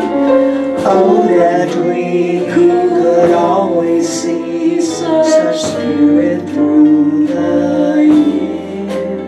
Oh, that we could always see such spirit through the year.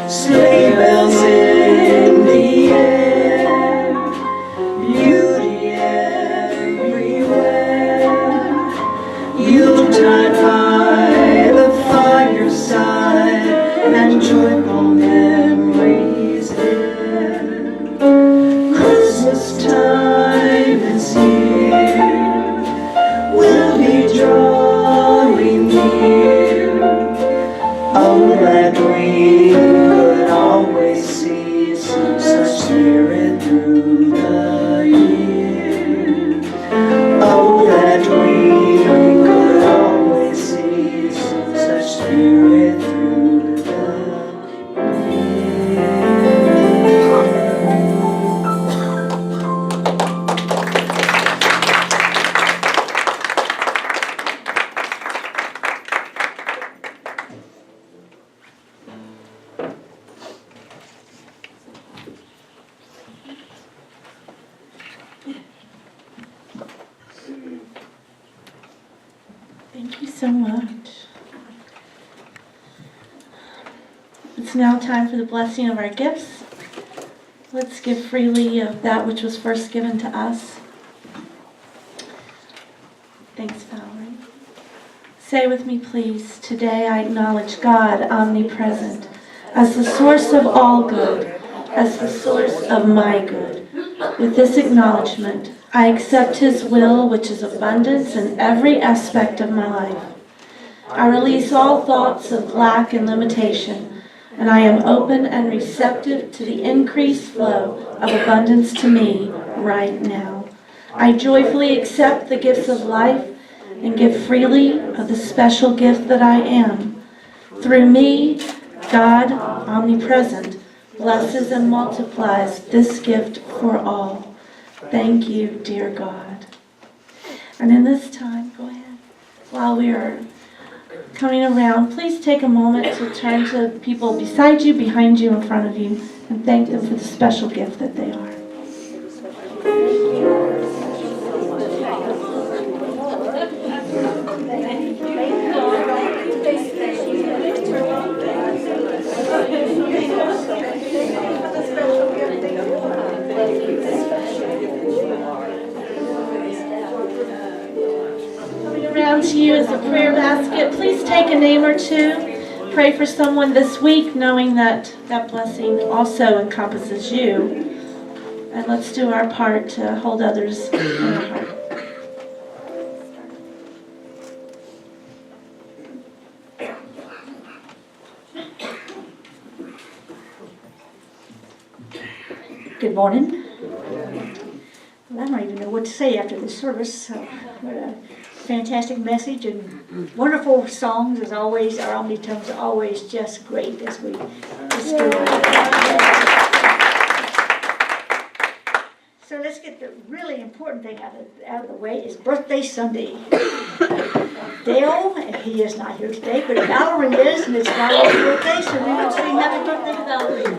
Sleigh bells in the air, beauty everywhere. Yuletide by the fireside and joyful memories there. Christmas time is here, we'll be drawing near. Oh, that we could always see such spirit through the year. Oh, that we could always see such spirit through the year.
Thank you so much. It's now time for the blessing of our gifts. Let's give freely of that which was first given to us. Thanks, Valerie. Say with me, please, today I acknowledge God omnipresent as the source of all good, as the source of my good. With this acknowledgement, I accept His will, which is abundance in every aspect of my life. I release all thoughts of lack and limitation, and I am open and receptive to the increased flow of abundance to me right now. I joyfully accept the gifts of life and give freely of the special gift that I am. Through me, God, omnipresent, blesses and multiplies this gift for all. Thank you, dear God. And in this time, go ahead, while we are coming around, please take a moment to turn to people beside you, behind you, in front of you, and thank them for the special gift that they are. Coming around to you is a prayer basket. Please take a name or two. Pray for someone this week, knowing that that blessing also encompasses you. And let's do our part to hold others in our heart.
Good morning. Well, I don't even know what to say after this service. What a fantastic message and wonderful songs as always. Our Omni Tones are always just great as we just go. So let's get the really important thing out of the way. It's birthday Sunday. Dale, he is not here today, but Valerie is, and it's Valerie's birthday, so we will sing happy birthday to Valerie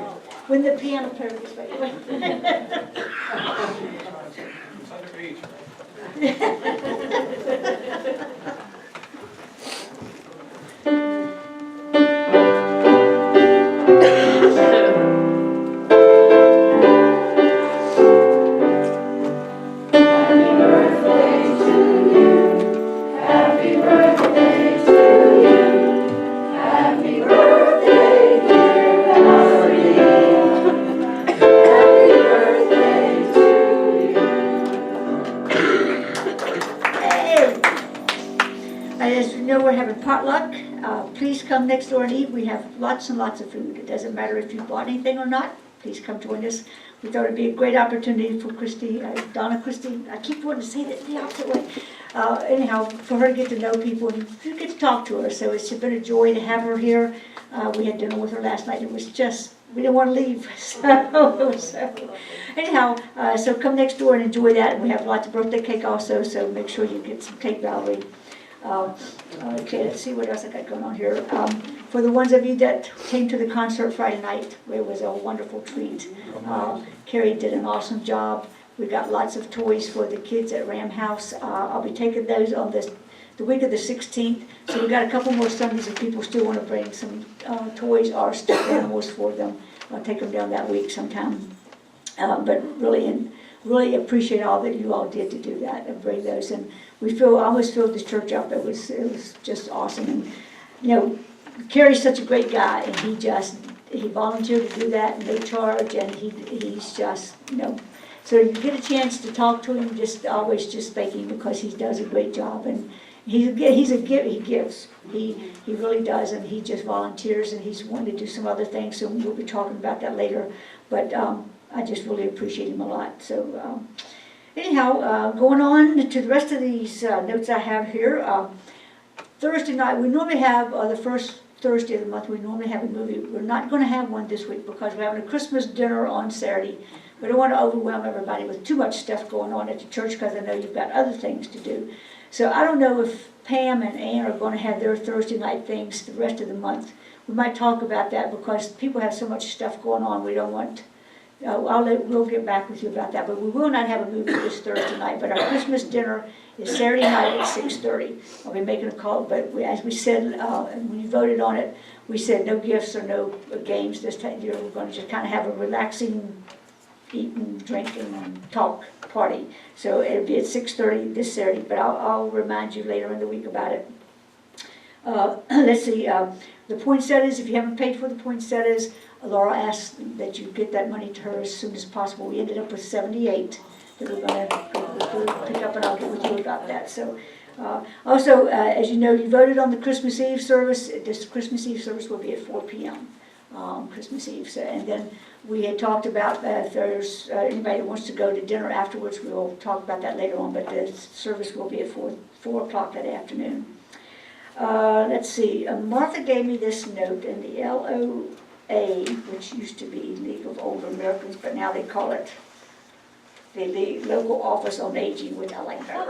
when the piano player is ready.
It's underage.
As you know, we're having potluck. Please come next door and eat. We have lots and lots of food. It doesn't matter if you bought anything or not. Please come join us. We thought it'd be a great opportunity for Donna Christie. I keep wanting to say that the opposite way. Anyhow, for her to get to know people and to get to talk to her. So it's been a joy to have her here. We had dinner with her last night. It was just, we didn't want to leave. Anyhow, so come next door and enjoy that. And we have lots of birthday cake also, so make sure you get some cake, Valerie. Okay, let's see what else I got going on here. For the ones of you that came to the concert Friday night, it was a wonderful treat. Carrie did an awesome job. We got lots of toys for the kids at Ram House. I'll be taking those on the week of the 16th. So we got a couple more Sundays if people still want to bring some toys or stuffed animals for them. I'll take them down that week sometime. But really appreciate all that you all did to do that and bring those. And we almost filled this church up. It was just awesome. And you know, Carrie's such a great guy, and he volunteered to do that, and they charge, and he's just, you know. So you get a chance to talk to him, always just thank him because he does a great job, and he gives. He really does, and he just volunteers, and he's wanting to do some other things. So we'll be talking about that later. But I just really appreciate him a lot. So anyhow, going on to the rest of these notes I have here. Thursday night, we normally have the first Thursday of the month, we normally have a movie. We're not going to have one this week because we're having a Christmas dinner on Saturday. We don't want to overwhelm everybody with too much stuff going on at the church because I know you've got other things to do. So I don't know if Pam and Ann are going to have their Thursday night things the rest of the month. We might talk about that because people have so much stuff going on. We don't want. We'll get back with you about that. But we will not have a movie this Thursday night. But our Christmas dinner
is Saturday night at 6:30. I'll be making a call, but as we said, and when you voted on it, we said no gifts or no games this time. We're going to just kind of have a relaxing, eating, drinking, and talk party. So it'll be at 6:30 this Saturday, but I'll remind you later in the week about it. Let's see, the poinsettias, if you haven't paid for the poinsettias, Laura asked that you get that money to her as soon as possible. We ended up with 78 that we're going to pick up, and I'll get with you about that. So, also, as you know, you voted on the Christmas Eve service. This Christmas Eve service will be at 4 p.m. Christmas Eve. So, and then we had talked about if there's anybody that wants to go to dinner afterwards, we'll talk about that later on, but the service will be at 4 o'clock that afternoon. Let's see, Martha gave me this note, and the LOA, which used to be League of Older Americans, but now they call it the Local Office on Aging, which I like that.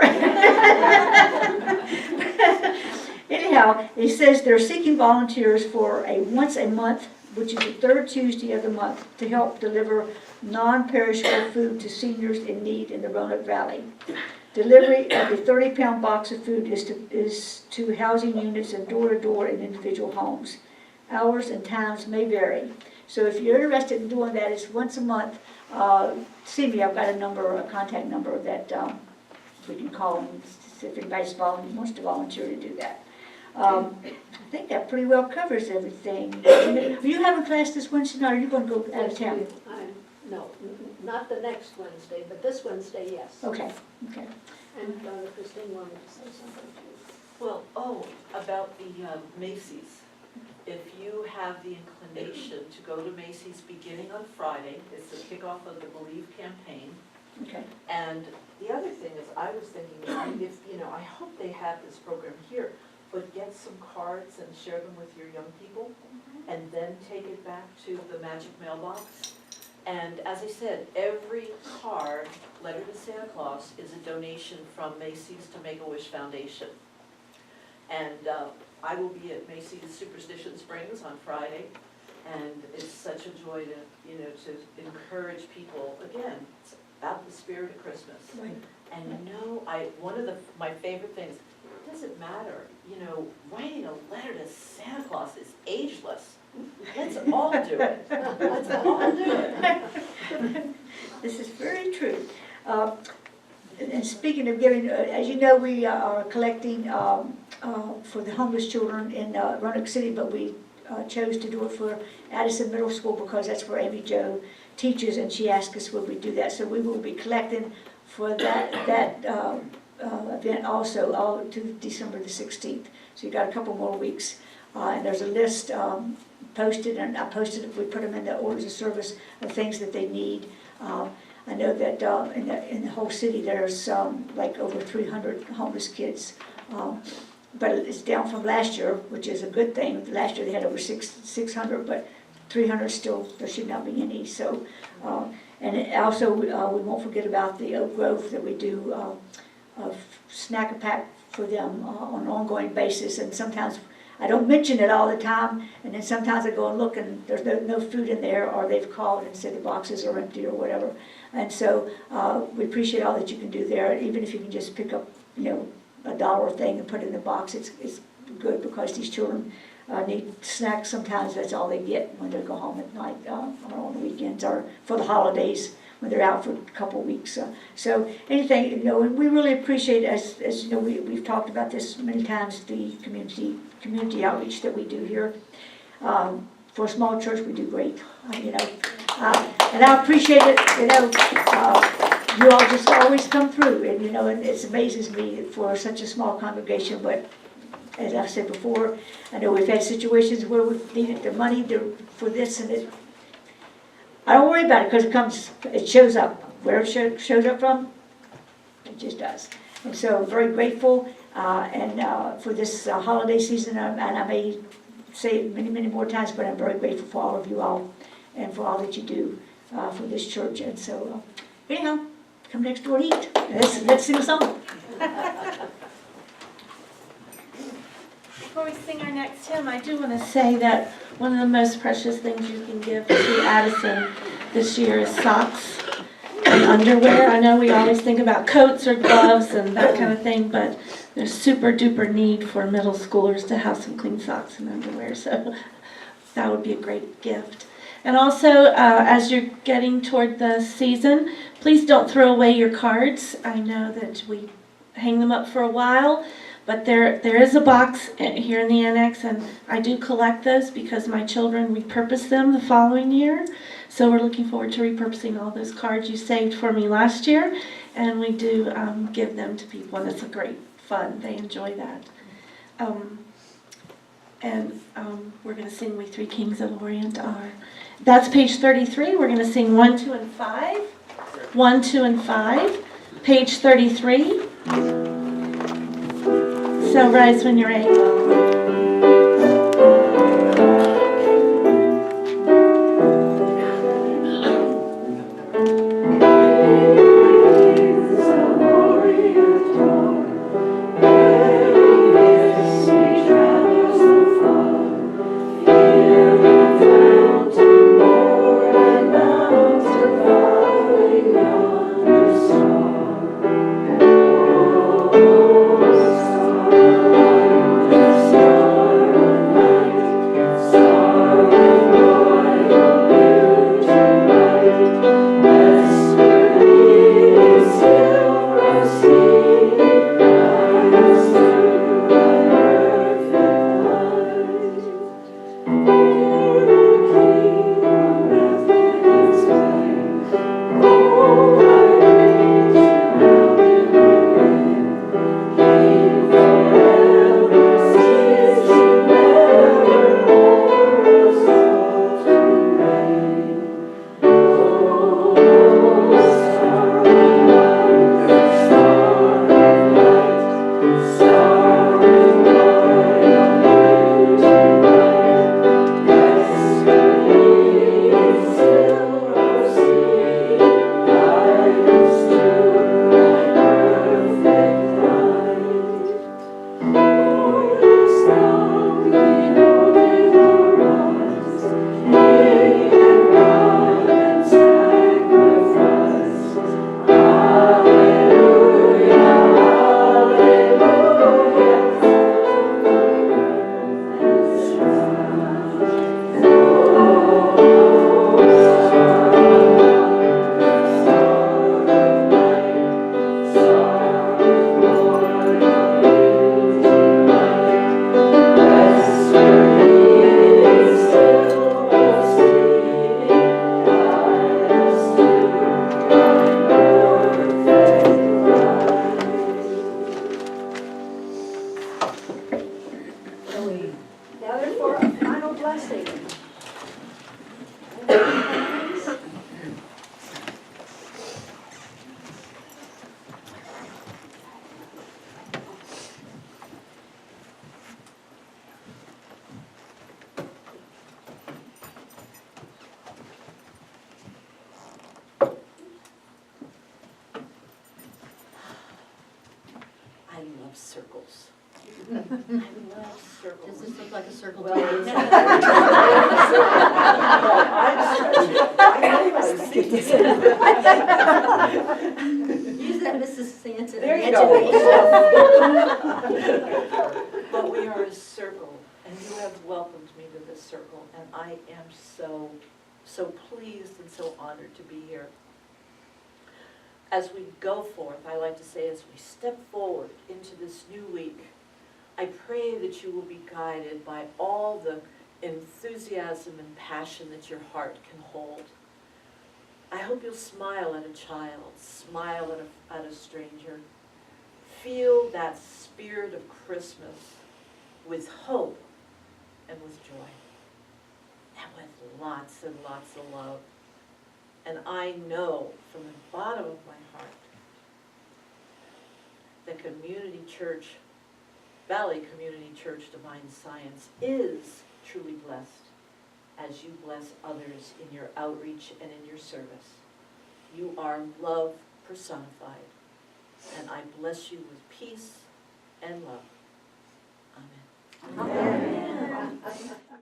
Anyhow, it says they're seeking volunteers for a once a month, which is the third Tuesday of the month, to help deliver non-perishable food to seniors in need in the Roanoke Valley. Delivery of a 30-pound box of food is to housing units and door-to-door in individual homes. Hours and times may vary. So if you're interested in doing that, it's once a month. See me, I've got a contact number that we can call and see if anybody wants to volunteer to do that. I think that pretty well covers everything. Are you having class this Wednesday night, or are you going to go out of town?
No, not the next Wednesday, but this Wednesday, yes.
Okay.
And Christine wanted to say something too.
Well, about the Macy's. If you have the inclination to go to Macy's beginning on Friday, it's the kickoff of the Believe campaign.
Okay.
And the other thing is, I was thinking, if, I hope they have this program here, but get some cards and share them with your young people, and then take it back to the magic mailbox. And as I said, every card, letter to Santa Claus, is a donation from Macy's to Make-A-Wish Foundation. And I will be at Macy's Superstition Springs on Friday, and it's such a joy to encourage people. Again, it's about the spirit of Christmas.
Right.
And one of my favorite things, it doesn't matter, writing a letter to Santa Claus is ageless. Let's all do it. Let's all do it.
This is very true. And speaking of giving, as you know, we are collecting for the homeless children in Roanoke City, but we chose to do it for Addison Middle School because that's where Amy Jo teaches, and she asked us would we do that. So we will be collecting for that event also, all to December the 16th. So you got a couple more weeks. And there's a list posted, and I posted it, we put them in the orders of service of things that they need. I know that in the whole city there's like over 300 homeless kids. But it's down from last year, which is a good thing. Last year they had over 600, but 300 still, there should not be any. So, and also we won't forget about the Oak Grove that we do a snack-a-pack for them on an ongoing basis. And sometimes I don't mention it all the time, and then sometimes I go and look and there's no food in there, or they've called and said the boxes are empty or whatever. And so we appreciate all that you can do there, even if you can just pick up, a $1 thing and put it in the box. It's good because these children need snacks. Sometimes that's all they get when they go home at night or on the weekends or for the holidays when they're out for a couple of weeks. So anything, and we really appreciate, as you know, we've talked about this many times, the community outreach that we do here. For a small church, we do great, and I appreciate it, you all just always come through, and and it amazes me for such a small congregation, but as I've said before, I know we've had situations where we've needed the money for this, and I don't worry about it because it shows up. Where it shows up from, it just does. And so I'm very grateful and for this holiday season, and I may say it many, many more times, but I'm very grateful for all of you all and for all that you do for this church. And so, anyhow, come next door and eat. Let's sing a song.
Before we sing our next hymn, I do want to say that one of the most precious things you can give to Addison this year is socks. and underwear. I know we always think about coats or gloves and that kind of thing, but there's super duper need for middle schoolers to have some clean socks and underwear, so that would be a great gift. And also, as you're getting toward the season, please don't throw away your cards. I know that we hang them up for a while, but there is a box here in the annex, and I do collect those because my children repurpose them the following year. So we're looking forward to repurposing all those cards you saved for me last year, and we do give them to people, and it's a great fun. They enjoy that. We're going to sing We Three Kings of Orient Are. That's page 33. We're going to sing 1, 2, and 5. 1, 2, and 5. Page 33. So rise when you're able.
Gather for a final blessing.
I love circles. I love circles.
Does this look like a circle?
Well,
to you? Use that Mrs. Santa.
There you
the edge of it.
But we are a circle, and you have welcomed me to this circle, and I am so, so pleased and so honored to be here. As we go forth, I like to say, as we step forward into this new week, I pray that you will be guided by all the enthusiasm and passion that your heart can hold. I hope you'll smile at a child, smile at a stranger. Feel that spirit of Christmas with hope and with joy, and with lots and lots of love. And I know from the bottom of my heart that Community Church, Valley Community Church Divine Science is truly blessed as you bless others in your outreach and in your service. You are love personified, and I bless you with peace and love.